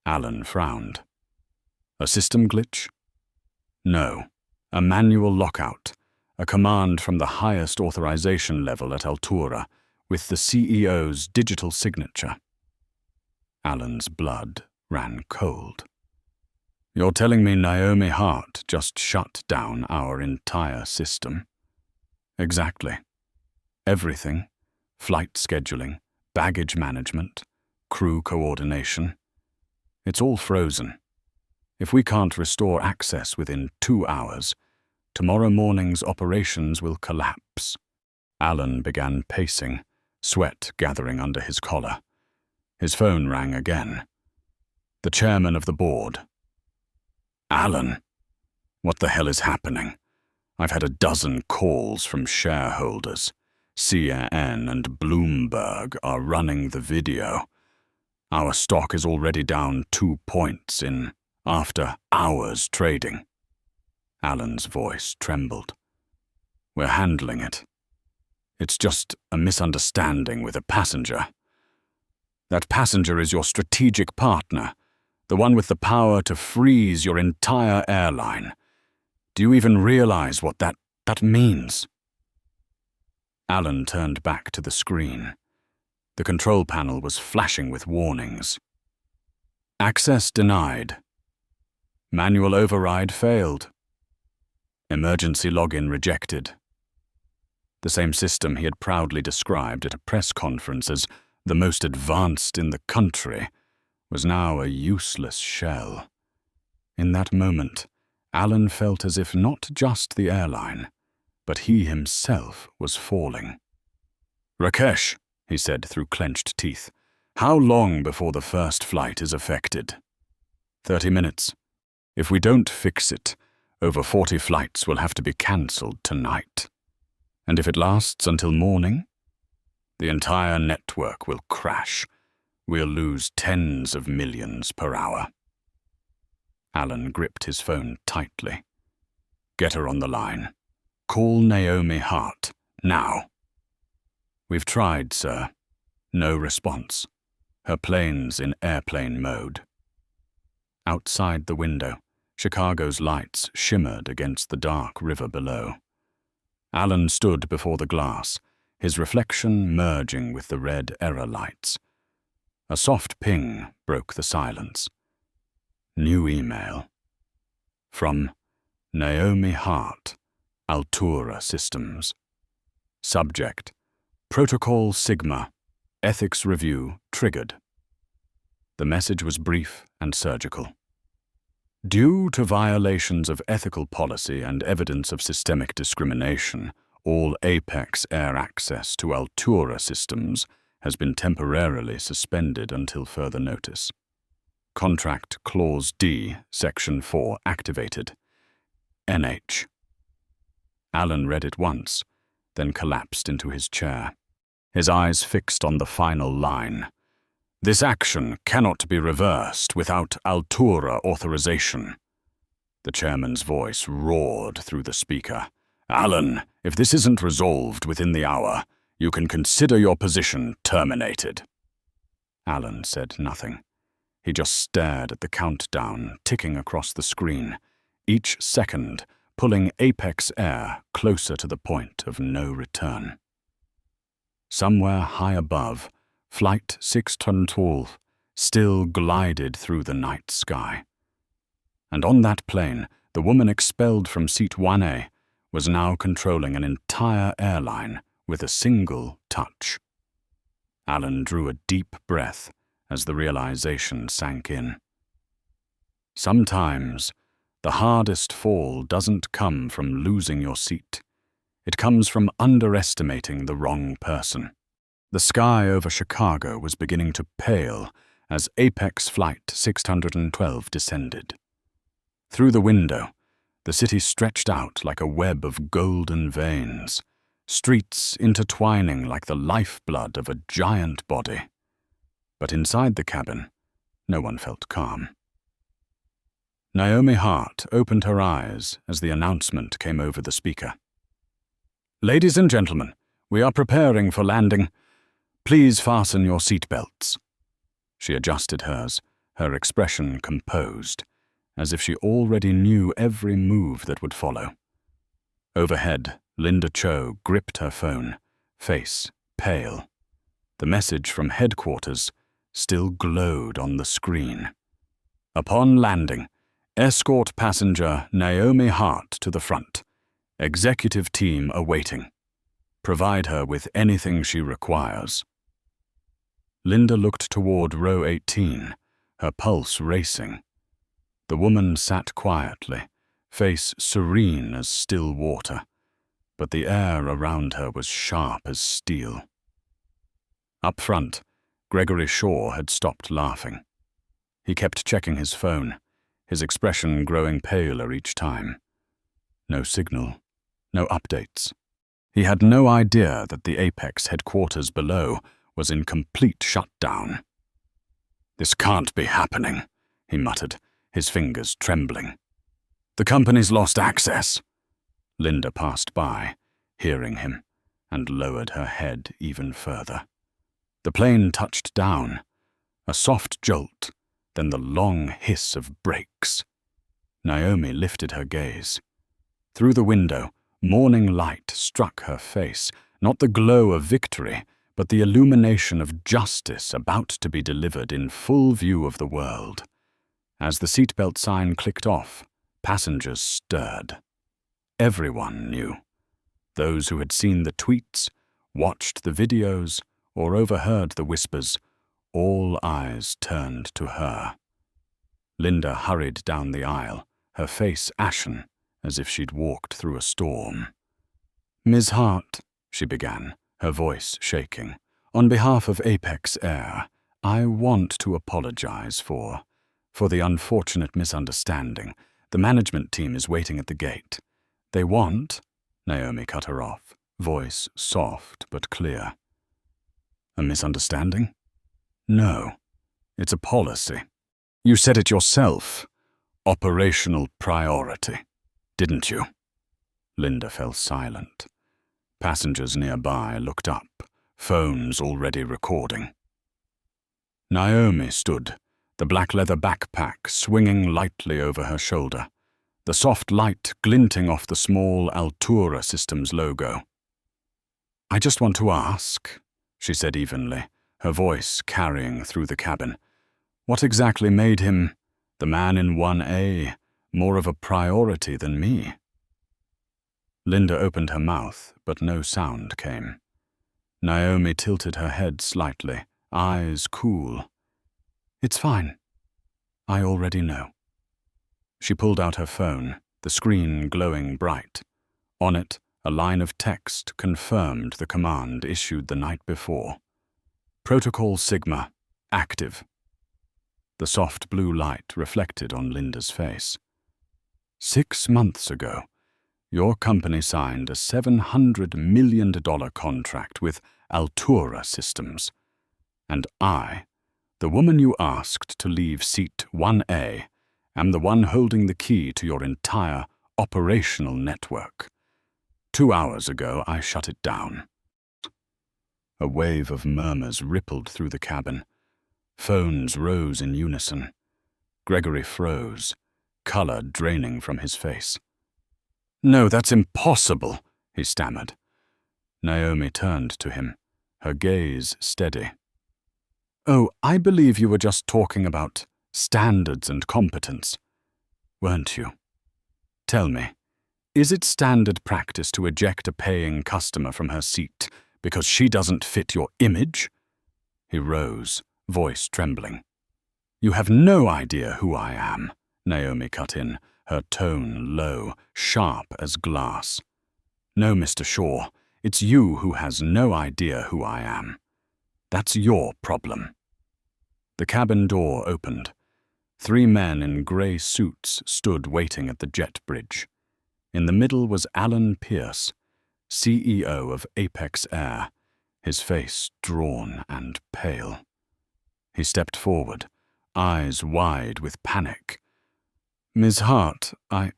Alan frowned. "A system glitch?" "No. A manual lockout. A command from the highest authorization level at Altura, with the CEO's digital signature." Alan's blood ran cold. "You're telling me Naomi Hart just shut down our entire system?" "Exactly. Everything. Flight scheduling, baggage management, crew coordination. It's all frozen. If we can't restore access within 2 hours, tomorrow morning's operations will collapse." Alan began pacing, sweat gathering under his collar. His phone rang again. The chairman of the board. "Alan, what the hell is happening? I've had a dozen calls from shareholders. CNN and Bloomberg are running the video. Our stock is already down 2 points in after-hours trading." Alan's voice trembled. "We're handling it. It's just a misunderstanding with a passenger. That passenger is your strategic partner, the one with the power to freeze your entire airline. Do you even realize what that means?" Alan turned back to the screen. The control panel was flashing with warnings. "Access denied. Manual override failed. Emergency login rejected." The same system he had proudly described at a press conference as the most advanced in the country was now a useless shell. In that moment, Alan felt as if not just the airline, but he himself was falling. "Rakesh," he said through clenched teeth, "how long before the first flight is affected?" 30 minutes. If we don't fix it, over 40 flights will have to be cancelled tonight. And if it lasts until morning, the entire network will crash. We'll lose tens of millions per hour. Alan gripped his phone tightly. "Get her on the line. Call Naomi Hart, now." "We've tried, sir. No response. Her plane's in airplane mode." Outside the window, Chicago's lights shimmered against the dark river below. Alan stood before the glass, his reflection merging with the red error lights. A soft ping broke the silence. New email. From Naomi Hart, Altura Systems. Subject: Protocol Sigma. Ethics review triggered. The message was brief and surgical. Due to violations of ethical policy and evidence of systemic discrimination, all Apex Air access to Altura Systems has been temporarily suspended until further notice. Contract Clause D, Section 4 activated. NH. Alan read it once, then collapsed into his chair, his eyes fixed on the final line. "This action cannot be reversed without Altura authorization." The chairman's voice roared through the speaker. "Alan, if this isn't resolved within the hour, you can consider your position terminated." Alan said nothing. He just stared at the countdown ticking across the screen, each second pulling Apex Air closer to the point of no return. Somewhere high above, Flight 612 still glided through the night sky. And on that plane, the woman expelled from Seat 1A was now controlling an entire airline with a single touch. Alan drew a deep breath as the realization sank in. Sometimes, the hardest fall doesn't come from losing your seat. It comes from underestimating the wrong person. The sky over Chicago was beginning to pale as Apex Flight 612 descended. Through the window, the city stretched out like a web of golden veins, streets intertwining like the lifeblood of a giant body. But inside the cabin, no one felt calm. Naomi Hart opened her eyes as the announcement came over the speaker. "Ladies and gentlemen, we are preparing for landing. Please fasten your seatbelts." She adjusted hers, her expression composed, as if she already knew every move that would follow. Overhead, Linda Cho gripped her phone, face pale. The message from headquarters still glowed on the screen. "Upon landing, escort passenger Naomi Hart to the front. Executive team awaiting. Provide her with anything she requires." Linda looked toward row 18, her pulse racing. The woman sat quietly, face serene as still water, but the air around her was sharp as steel. Up front, Gregory Shaw had stopped laughing. He kept checking his phone, his expression growing paler each time. No signal, no updates. He had no idea that the Apex headquarters below was in complete shutdown. "This can't be happening," he muttered, his fingers trembling. "The company's lost access." Linda passed by, hearing him, and lowered her head even further. The plane touched down, a soft jolt, then the long hiss of brakes. Naomi lifted her gaze. Through the window, morning light struck her face, not the glow of victory, but the illumination of justice about to be delivered in full view of the world. As the seatbelt sign clicked off, passengers stirred. Everyone knew. Those who had seen the tweets, watched the videos, or overheard the whispers, all eyes turned to her. Linda hurried down the aisle, her face ashen, as if she'd walked through a storm. "Ms. Hart," she began, her voice shaking, "on behalf of Apex Air, I want to apologize for the unfortunate misunderstanding. The management team is waiting at the gate. They want—" Naomi cut her off, voice soft but clear. "A misunderstanding? No, it's a policy. You said it yourself. Operational priority, didn't you?" Linda fell silent. Passengers nearby looked up, phones already recording. Naomi stood, the black leather backpack swinging lightly over her shoulder, the soft light glinting off the small Altura Systems logo. "I just want to ask," she said evenly, her voice carrying through the cabin, "what exactly made him, the man in 1A, more of a priority than me?" Linda opened her mouth, but no sound came. Naomi tilted her head slightly, eyes cool. "It's fine. I already know." She pulled out her phone, the screen glowing bright. On it, a line of text confirmed the command issued the night before. "Protocol Sigma, active." The soft blue light reflected on Linda's face. "6 months ago, your company signed a $700 million contract with Altura Systems. And I, the woman you asked to leave seat 1A, am the one holding the key to your entire operational network. 2 hours ago, I shut it down." A wave of murmurs rippled through the cabin. Phones rose in unison. Gregory froze, color draining from his face. "No, that's impossible," he stammered. Naomi turned to him, her gaze steady. "Oh, I believe you were just talking about standards and competence, weren't you? Tell me, is it standard practice to eject a paying customer from her seat because she doesn't fit your image?" He rose, voice trembling. "You have no idea who I am," Naomi cut in, her tone low, sharp as glass. "No, Mr. Shaw, it's you who has no idea who I am. That's your problem." The cabin door opened. 3 men in grey suits stood waiting at the jet bridge. In the middle was Alan Pierce, CEO of Apex Air, his face drawn and pale. He stepped forward, eyes wide with panic. "Ms. Hart, I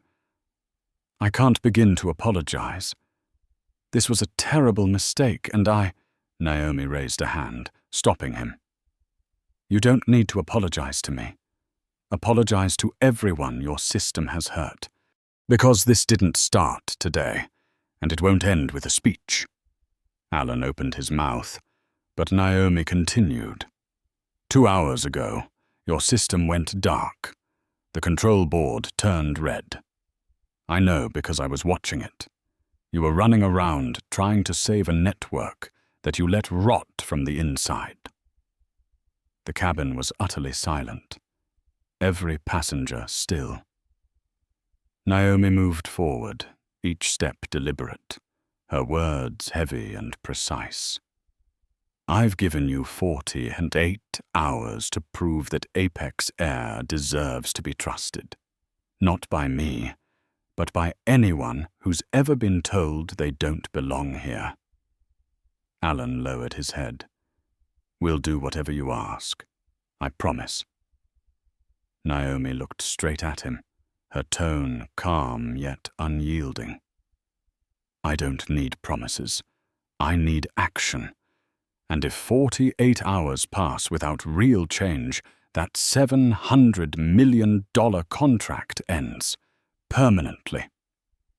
can't begin to apologize. This was a terrible mistake, and Naomi raised a hand, stopping him. "You don't need to apologize to me. Apologize to everyone your system has hurt. Because this didn't start today, and it won't end with a speech." Alan opened his mouth, but Naomi continued. 2 hours ago, your system went dark. The control board turned red. I know because I was watching it. You were running around trying to save a network that you let rot from the inside. The cabin was utterly silent, every passenger still. Naomi moved forward, each step deliberate, her words heavy and precise. "I've given you 48 hours to prove that Apex Air deserves to be trusted. Not by me, but by anyone who's ever been told they don't belong here." Alan lowered his head. "We'll do whatever you ask. I promise." Naomi looked straight at him, her tone calm yet unyielding. "I don't need promises. I need action. And if 48 hours pass without real change, that $700 million contract ends. Permanently."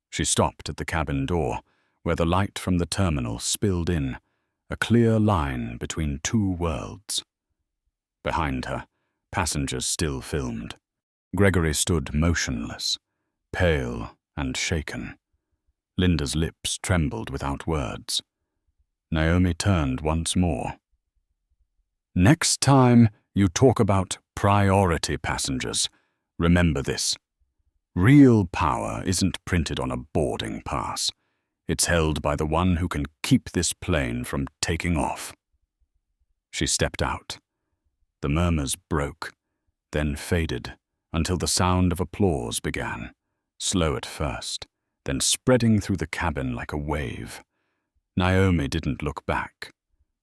She stopped at the cabin door, where the light from the terminal spilled in, a clear line between 2 worlds. Behind her, passengers still filmed. Gregory stood motionless, pale and shaken. Linda's lips trembled without words. Naomi turned once more. Next time you talk about priority passengers, remember this. Real power isn't printed on a boarding pass. It's held by the one who can keep this plane from taking off. She stepped out. The murmurs broke, then faded until the sound of applause began, slow at first, then spreading through the cabin like a wave. Naomi didn't look back.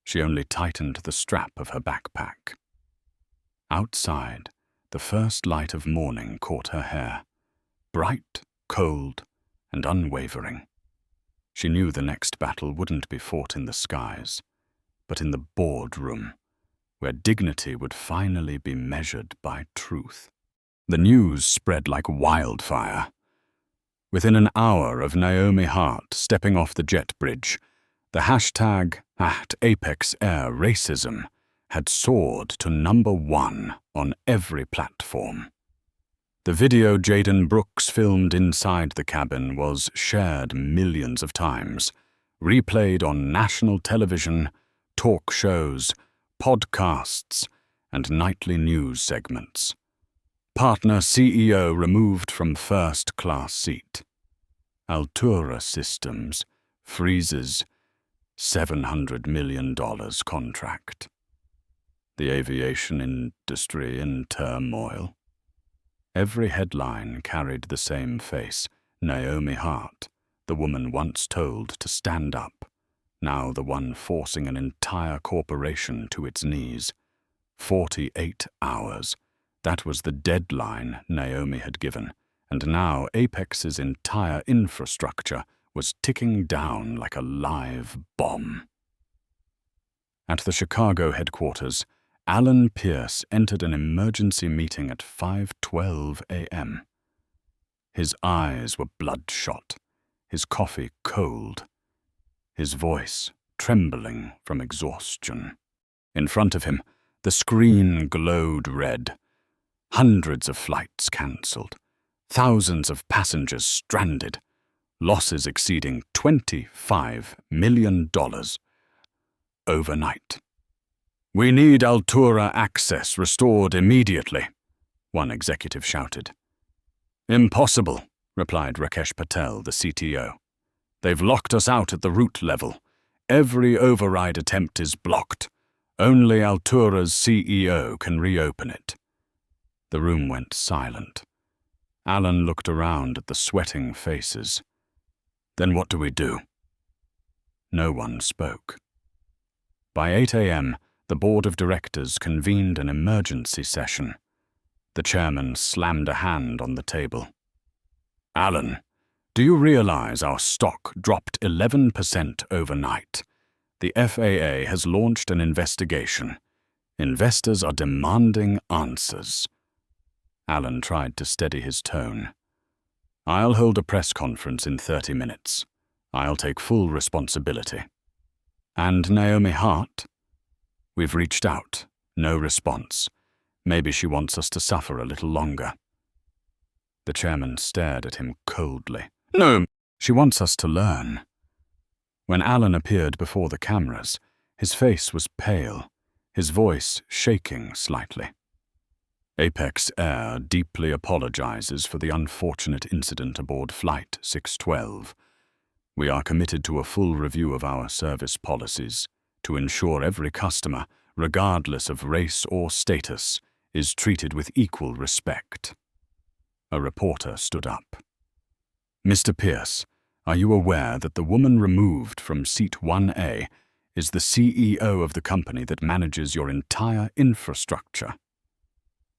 She only tightened the strap of her backpack. Outside, the first light of morning caught her hair, bright, cold, and unwavering. She knew the next battle wouldn't be fought in the skies, but in the boardroom, where dignity would finally be measured by truth. The news spread like wildfire. Within an hour of Naomi Hart stepping off the jet bridge, the hashtag #ApexAirRacism had soared to #1 on every platform. The video Jaden Brooks filmed inside the cabin was shared millions of times, replayed on national television, talk shows, podcasts, and nightly news segments. Partner CEO removed from first-class seat. Altura Systems freezes $700 million contract. The aviation industry in turmoil. Every headline carried the same face, Naomi Hart, the woman once told to stand up, now the one forcing an entire corporation to its knees. 48 hours. That was the deadline Naomi had given, and now Apex's entire infrastructure was ticking down like a live bomb. At the Chicago headquarters, Alan Pierce entered an emergency meeting at 5:12 a.m. His eyes were bloodshot, his coffee cold, his voice trembling from exhaustion. In front of him, the screen glowed red. Hundreds of flights cancelled, thousands of passengers stranded, losses exceeding $25 million overnight. "We need Altura access restored immediately," one executive shouted. "Impossible," replied Rakesh Patel, the CTO. "They've locked us out at the route level. Every override attempt is blocked. Only Altura's CEO can reopen it." The room went silent. Alan looked around at the sweating faces. "Then what do we do?" No one spoke. By 8 a.m., the board of directors convened an emergency session. The chairman slammed a hand on the table. "Alan, do you realize our stock dropped 11% overnight? The FAA has launched an investigation. Investors are demanding answers." Alan tried to steady his tone. "I'll hold a press conference in 30 minutes. I'll take full responsibility." "And Naomi Hart?" "We've reached out. No response. Maybe she wants us to suffer a little longer." The chairman stared at him coldly. "No, she wants us to learn." When Alan appeared before the cameras, his face was pale, his voice shaking slightly. "Apex Air deeply apologizes for the unfortunate incident aboard Flight 612. We are committed to a full review of our service policies to ensure every customer, regardless of race or status, is treated with equal respect." A reporter stood up. "Mr. Pierce, are you aware that the woman removed from seat 1A is the CEO of the company that manages your entire infrastructure?"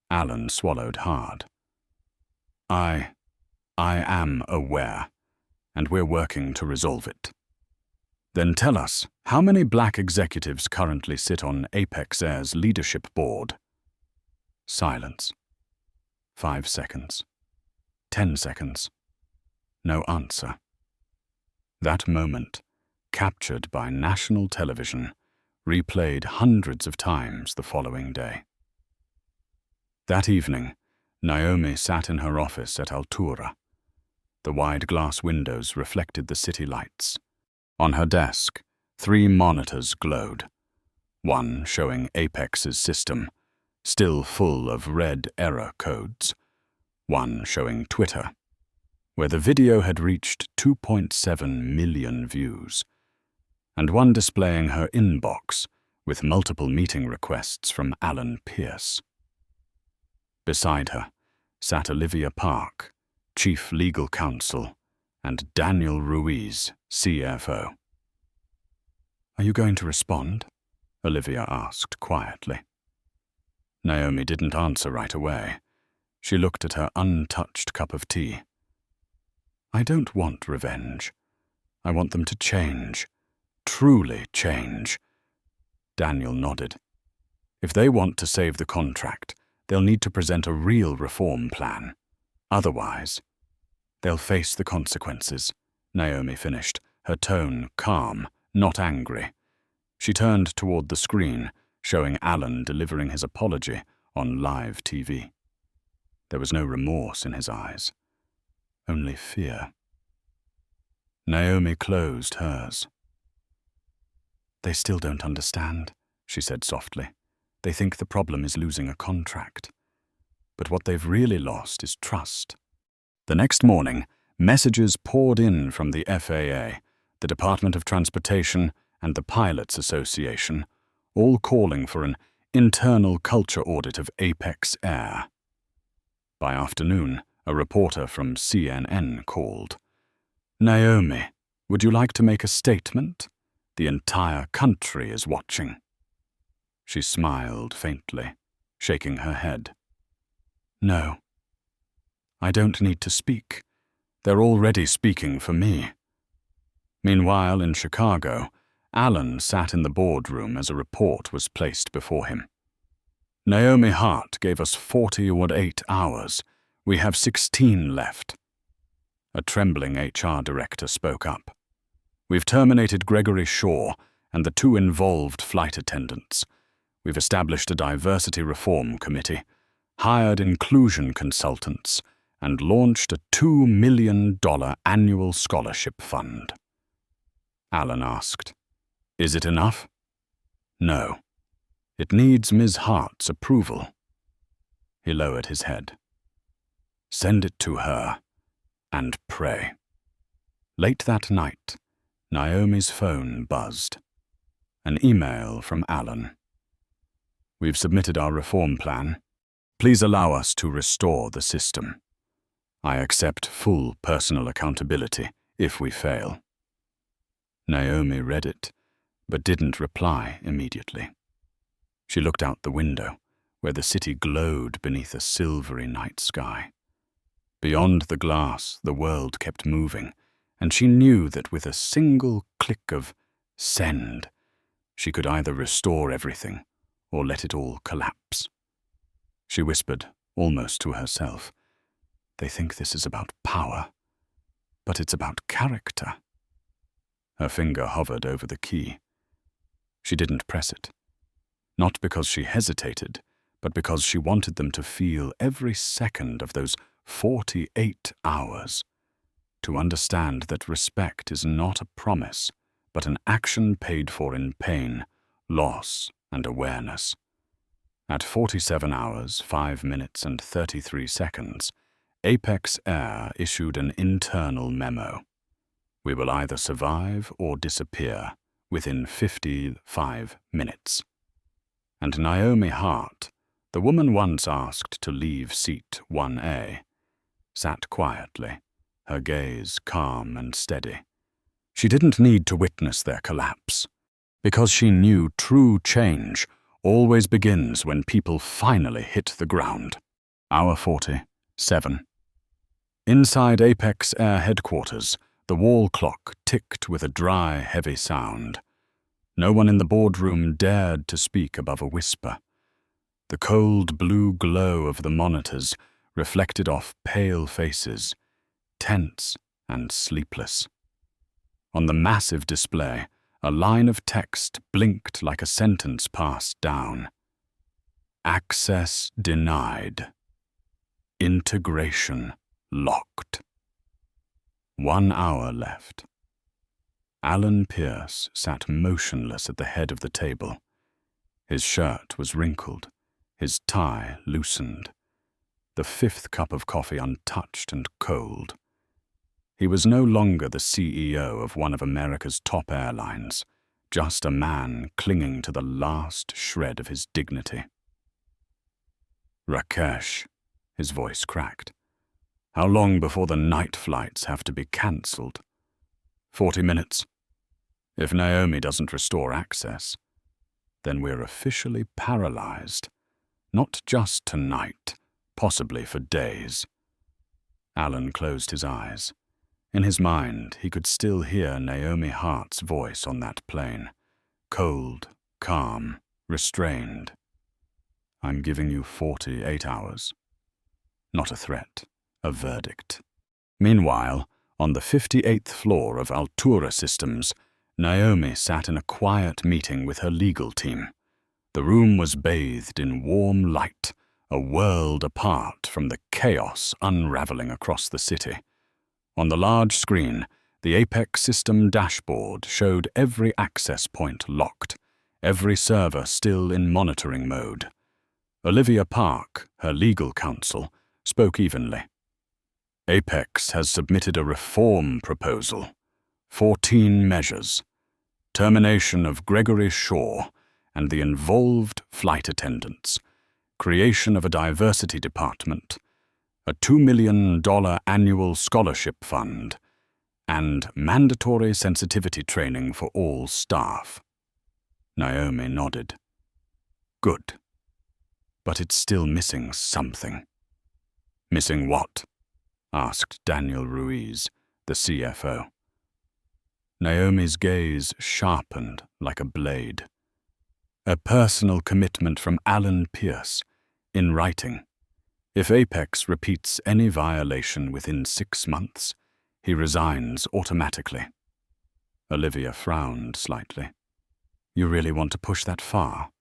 Alan swallowed hard. I am aware, and we're working to resolve it." "Then tell us, how many black executives currently sit on Apex Air's leadership board?" Silence. 5 seconds. 10 seconds. No answer. That moment, captured by national television, replayed hundreds of times the following day. That evening, Naomi sat in her office at Altura. The wide glass windows reflected the city lights. On her desk, 3 monitors glowed. One showing Apex's system, still full of red error codes. One showing Twitter, where the video had reached 2.7 million views. And one displaying her inbox, with multiple meeting requests from Alan Pierce. Beside her sat Olivia Park, Chief Legal Counsel, and Daniel Ruiz, CFO. "Are you going to respond?" Olivia asked quietly. Naomi didn't answer right away. She looked at her untouched cup of tea. "I don't want revenge. I want them to change. Truly change." Daniel nodded. "If they want to save the contract, they'll need to present a real reform plan. Otherwise, they'll face the consequences," Naomi finished, her tone calm, not angry. She turned toward the screen, showing Alan delivering his apology on live TV. There was no remorse in his eyes, only fear. Naomi closed hers. "They still don't understand," she said softly. "They think the problem is losing a contract. But what they've really lost is trust." The next morning, messages poured in from the FAA, the Department of Transportation, and the Pilots Association, all calling for an internal culture audit of Apex Air. By afternoon, a reporter from CNN called. "Naomi, would you like to make a statement? The entire country is watching." She smiled faintly, shaking her head. "No. I don't need to speak. They're already speaking for me." Meanwhile, in Chicago, Alan sat in the boardroom as a report was placed before him. "Naomi Hart gave us 48 hours. We have 16 left." A trembling HR director spoke up. "We've terminated Gregory Shaw and the 2 involved flight attendants. We've established a diversity reform committee, hired inclusion consultants, and launched a $2 million annual scholarship fund." Alan asked, "Is it enough?" "No. It needs Ms. Hart's approval." He lowered his head. "Send it to her and pray." Late that night, Naomi's phone buzzed. An email from Alan. "We've submitted our reform plan. Please allow us to restore the system. I accept full personal accountability if we fail." Naomi read it, but didn't reply immediately. She looked out the window, where the city glowed beneath a silvery night sky. Beyond the glass, the world kept moving, and she knew that with a single click of send, she could either restore everything or let it all collapse. She whispered, almost to herself, "They think this is about power, but it's about character." Her finger hovered over the key. She didn't press it. Not because she hesitated, but because she wanted them to feel every second of those 48 hours, to understand that respect is not a promise, but an action paid for in pain, loss, and awareness. At 47 hours, 5 minutes, and 33 seconds, Apex Air issued an internal memo. "We will either survive or disappear within 55 minutes." And Naomi Hart, the woman once asked to leave seat 1A, sat quietly, her gaze calm and steady. She didn't need to witness their collapse, because she knew true change always begins when people finally hit the ground. Hour 47. Inside Apex Air headquarters, the wall clock ticked with a dry, heavy sound. No one in the boardroom dared to speak above a whisper. The cold blue glow of the monitors reflected off pale faces, tense and sleepless. On the massive display, a line of text blinked like a sentence passed down. "Access denied. Integration locked." 1 hour left. Alan Pierce sat motionless at the head of the table. His shirt was wrinkled, his tie loosened, the 5th cup of coffee untouched and cold. He was no longer the CEO of one of America's top airlines, just a man clinging to the last shred of his dignity. "Rakesh," his voice cracked. "How long before the night flights have to be cancelled?" 40 minutes. If Naomi doesn't restore access, then we're officially paralyzed. Not just tonight, possibly for days. Alan closed his eyes. In his mind, he could still hear Naomi Hart's voice on that plane. Cold, calm, restrained. "I'm giving you 48 hours. Not a threat, a verdict." Meanwhile, on the 58th floor of Altura Systems, Naomi sat in a quiet meeting with her legal team. The room was bathed in warm light, a world apart from the chaos unraveling across the city. On the large screen, the Apex system dashboard showed every access point locked, every server still in monitoring mode. Olivia Park, her legal counsel, spoke evenly. "Apex has submitted a reform proposal. 14 measures. Termination of Gregory Shaw and the involved flight attendants. Creation of a diversity department. A $2 million annual scholarship fund. And mandatory sensitivity training for all staff." Naomi nodded. "Good. But it's still missing something." "Missing what?" asked Daniel Ruiz, the CFO. Naomi's gaze sharpened like a blade. "A personal commitment from Alan Pierce, in writing. If Apex repeats any violation within 6 months, he resigns automatically." Olivia frowned slightly. "You really want to push that far?"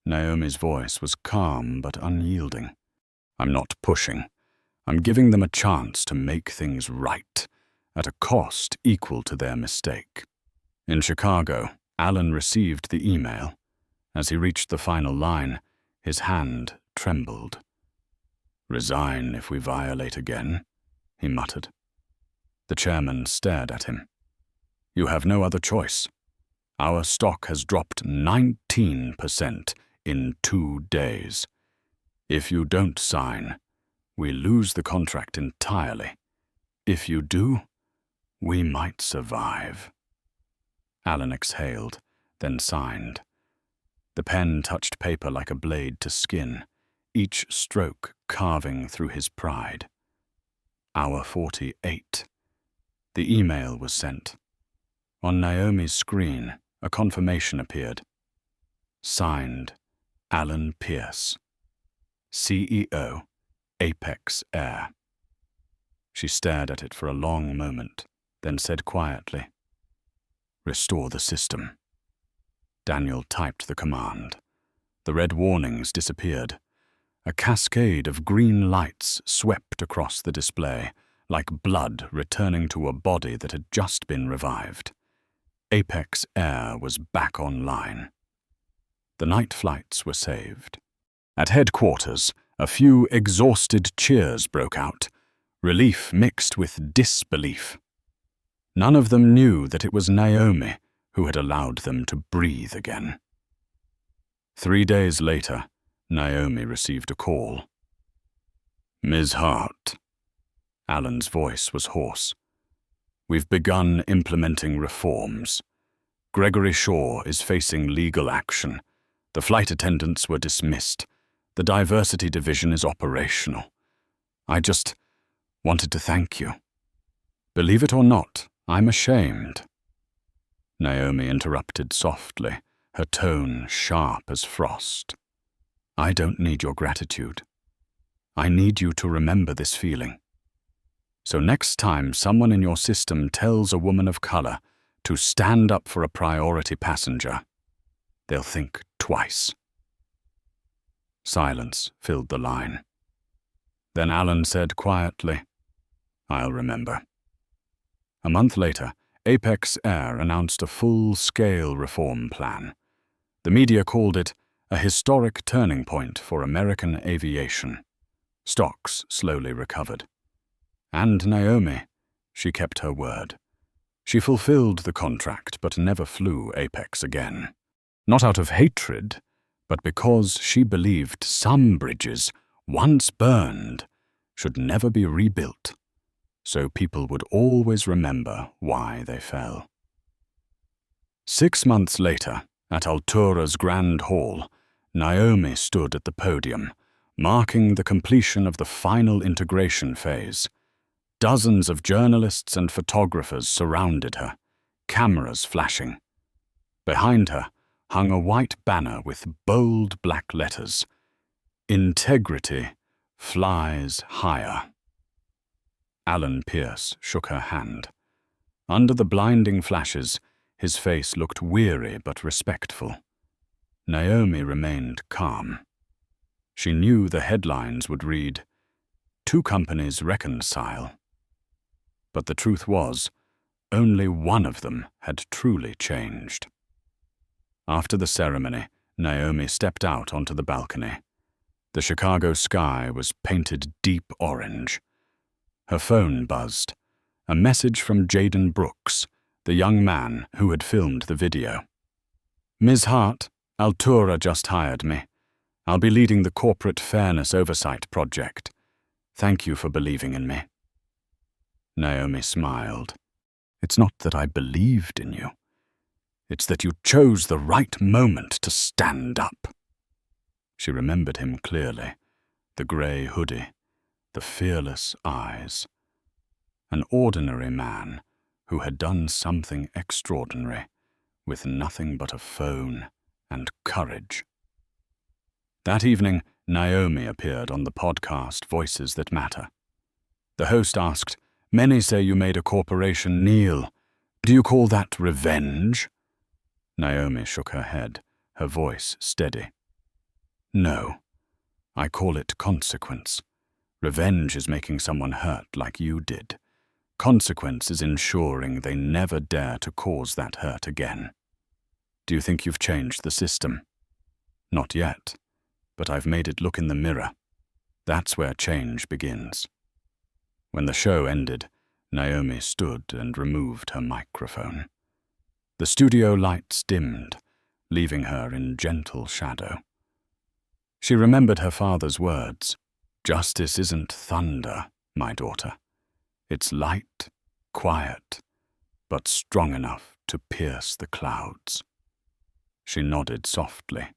Naomi's voice was calm but unyielding. "I'm not pushing. I'm giving them a chance to make things right, at a cost equal to their mistake." In Chicago, Alan received the email. As he reached the final line, his hand trembled. "Resign if we violate again," he muttered. The chairman stared at him. "You have no other choice. Our stock has dropped 19% in 2 days. If you don't sign, we lose the contract entirely. If you do, we might survive." Alan exhaled, then signed. The pen touched paper like a blade to skin, each stroke carving through his pride. Hour 48. The email was sent. On Naomi's screen, a confirmation appeared. Signed, Alan Pierce, CEO, Apex Air. She stared at it for a long moment, then said quietly, "Restore the system." Daniel typed the command. The red warnings disappeared. A cascade of green lights swept across the display, like blood returning to a body that had just been revived. Apex Air was back online. The night flights were saved. At headquarters, a few exhausted cheers broke out, relief mixed with disbelief. None of them knew that it was Naomi who had allowed them to breathe again. 3 days later, Naomi received a call. "Ms. Hart." Alan's voice was hoarse. "We've begun implementing reforms. Gregory Shaw is facing legal action. The flight attendants were dismissed. The diversity division is operational. I just wanted to thank you. Believe it or not, I'm ashamed." Naomi interrupted softly, her tone sharp as frost. "I don't need your gratitude. I need you to remember this feeling. So next time someone in your system tells a woman of color to stand up for a priority passenger, they'll think twice." Silence filled the line. Then Alan said quietly, "I'll remember." A month later, Apex Air announced a full-scale reform plan. The media called it a historic turning point for American aviation. Stocks slowly recovered. And Naomi, she kept her word. She fulfilled the contract but never flew Apex again. Not out of hatred, but because she believed some bridges, once burned, should never be rebuilt, so people would always remember why they fell. 6 months later, at Altura's Grand Hall, Naomi stood at the podium, marking the completion of the final integration phase. Dozens of journalists and photographers surrounded her, cameras flashing. Behind her hung a white banner with bold black letters, "Integrity flies higher." Alan Pierce shook her hand. Under the blinding flashes, his face looked weary but respectful. Naomi remained calm. She knew the headlines would read, "Two companies reconcile." But the truth was, only one of them had truly changed. After the ceremony, Naomi stepped out onto the balcony. The Chicago sky was painted deep orange. Her phone buzzed. A message from Jaden Brooks, the young man who had filmed the video. "Ms. Hart, Altura just hired me. I'll be leading the Corporate Fairness Oversight Project. Thank you for believing in me." Naomi smiled. "It's not that I believed in you. It's that you chose the right moment to stand up." She remembered him clearly, the grey hoodie, the fearless eyes. An ordinary man who had done something extraordinary, with nothing but a phone and courage. That evening, Naomi appeared on the podcast Voices That Matter. The host asked, "Many say you made a corporation kneel. Do you call that revenge?" Naomi shook her head, her voice steady. "No, I call it consequence. Revenge is making someone hurt like you did. Consequence is ensuring they never dare to cause that hurt again. Do you think you've changed the system?" "Not yet, but I've made it look in the mirror. That's where change begins." When the show ended, Naomi stood and removed her microphone. The studio lights dimmed, leaving her in gentle shadow. She remembered her father's words, "Justice isn't thunder, my daughter. It's light, quiet, but strong enough to pierce the clouds." She nodded softly.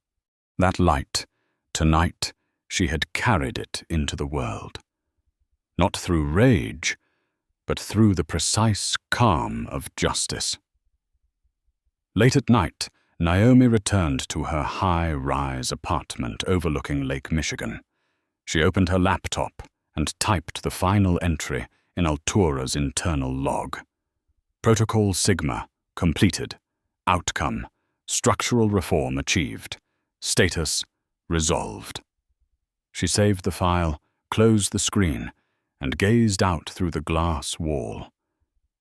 That light, tonight, she had carried it into the world. Not through rage, but through the precise calm of justice. Late at night, Naomi returned to her high-rise apartment overlooking Lake Michigan. She opened her laptop and typed the final entry in Altura's internal log. Protocol Sigma, completed. Outcome, structural reform achieved. Status, resolved. She saved the file, closed the screen, and gazed out through the glass wall.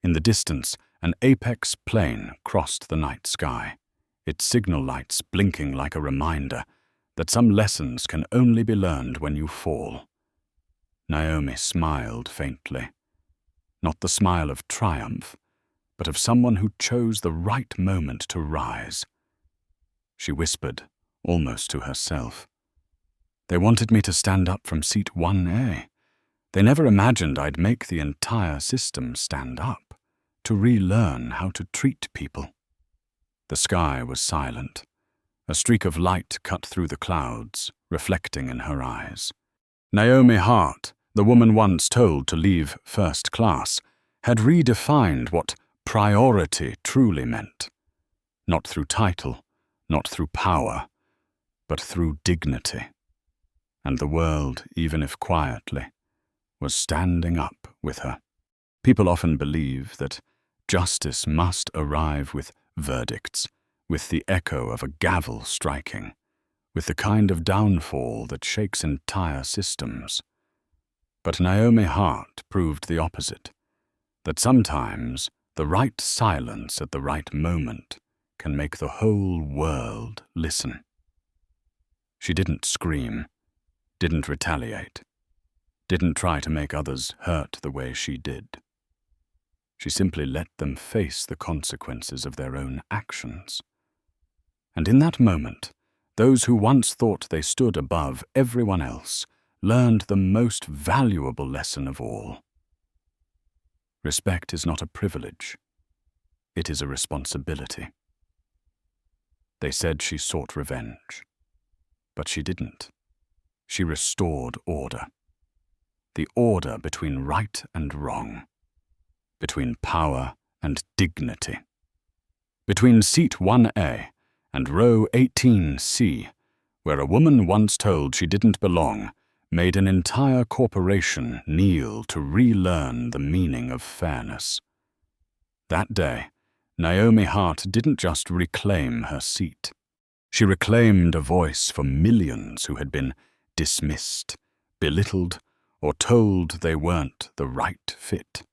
In the distance, an Apex plane crossed the night sky, its signal lights blinking like a reminder that some lessons can only be learned when you fall. Naomi smiled faintly. Not the smile of triumph, but of someone who chose the right moment to rise. She whispered, almost to herself. "They wanted me to stand up from seat 1A. They never imagined I'd make the entire system stand up, to relearn how to treat people." The sky was silent. A streak of light cut through the clouds, reflecting in her eyes. Naomi Hart, the woman once told to leave first class, had redefined what priority truly meant. Not through title, not through power, but through dignity. And the world, even if quietly, was standing up with her. People often believe that justice must arrive with verdicts, with the echo of a gavel striking, with the kind of downfall that shakes entire systems. But Naomi Hart proved the opposite. That sometimes the right silence at the right moment can make the whole world listen. She didn't scream, didn't retaliate, didn't try to make others hurt the way she did. She simply let them face the consequences of their own actions. And in that moment, those who once thought they stood above everyone else learned the most valuable lesson of all. Respect is not a privilege. It is a responsibility. They said she sought revenge, but she didn't. She restored order. The order between right and wrong, between power and dignity, between seat 1A and row 18C, where a woman once told she didn't belong made an entire corporation kneel to relearn the meaning of fairness. That day, Naomi Hart didn't just reclaim her seat. She reclaimed a voice for millions who had been dismissed, belittled, or told they weren't the right fit.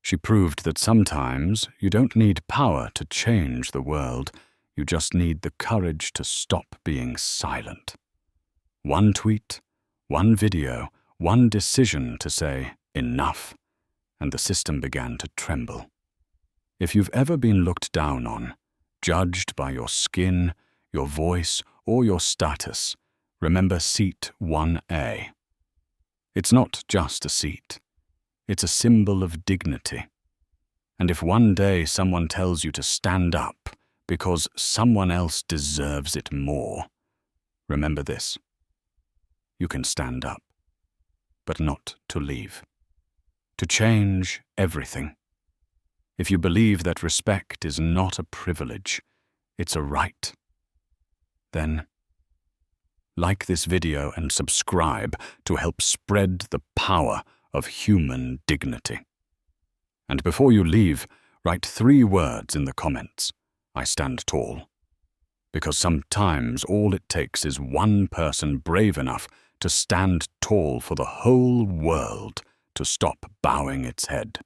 She proved that sometimes you don't need power to change the world, you just need the courage to stop being silent. One tweet, one video, one decision to say, enough, and the system began to tremble. If you've ever been looked down on, judged by your skin, your voice, or your status, remember seat 1A. It's not just a seat. It's a symbol of dignity. And if one day someone tells you to stand up because someone else deserves it more, remember this. You can stand up, but not to leave. To change everything. If you believe that respect is not a privilege, it's a right, then like this video and subscribe to help spread the power of human dignity. And before you leave, write 3 words in the comments. I stand tall. Because sometimes all it takes is one person brave enough to stand tall for the whole world to stop bowing its head.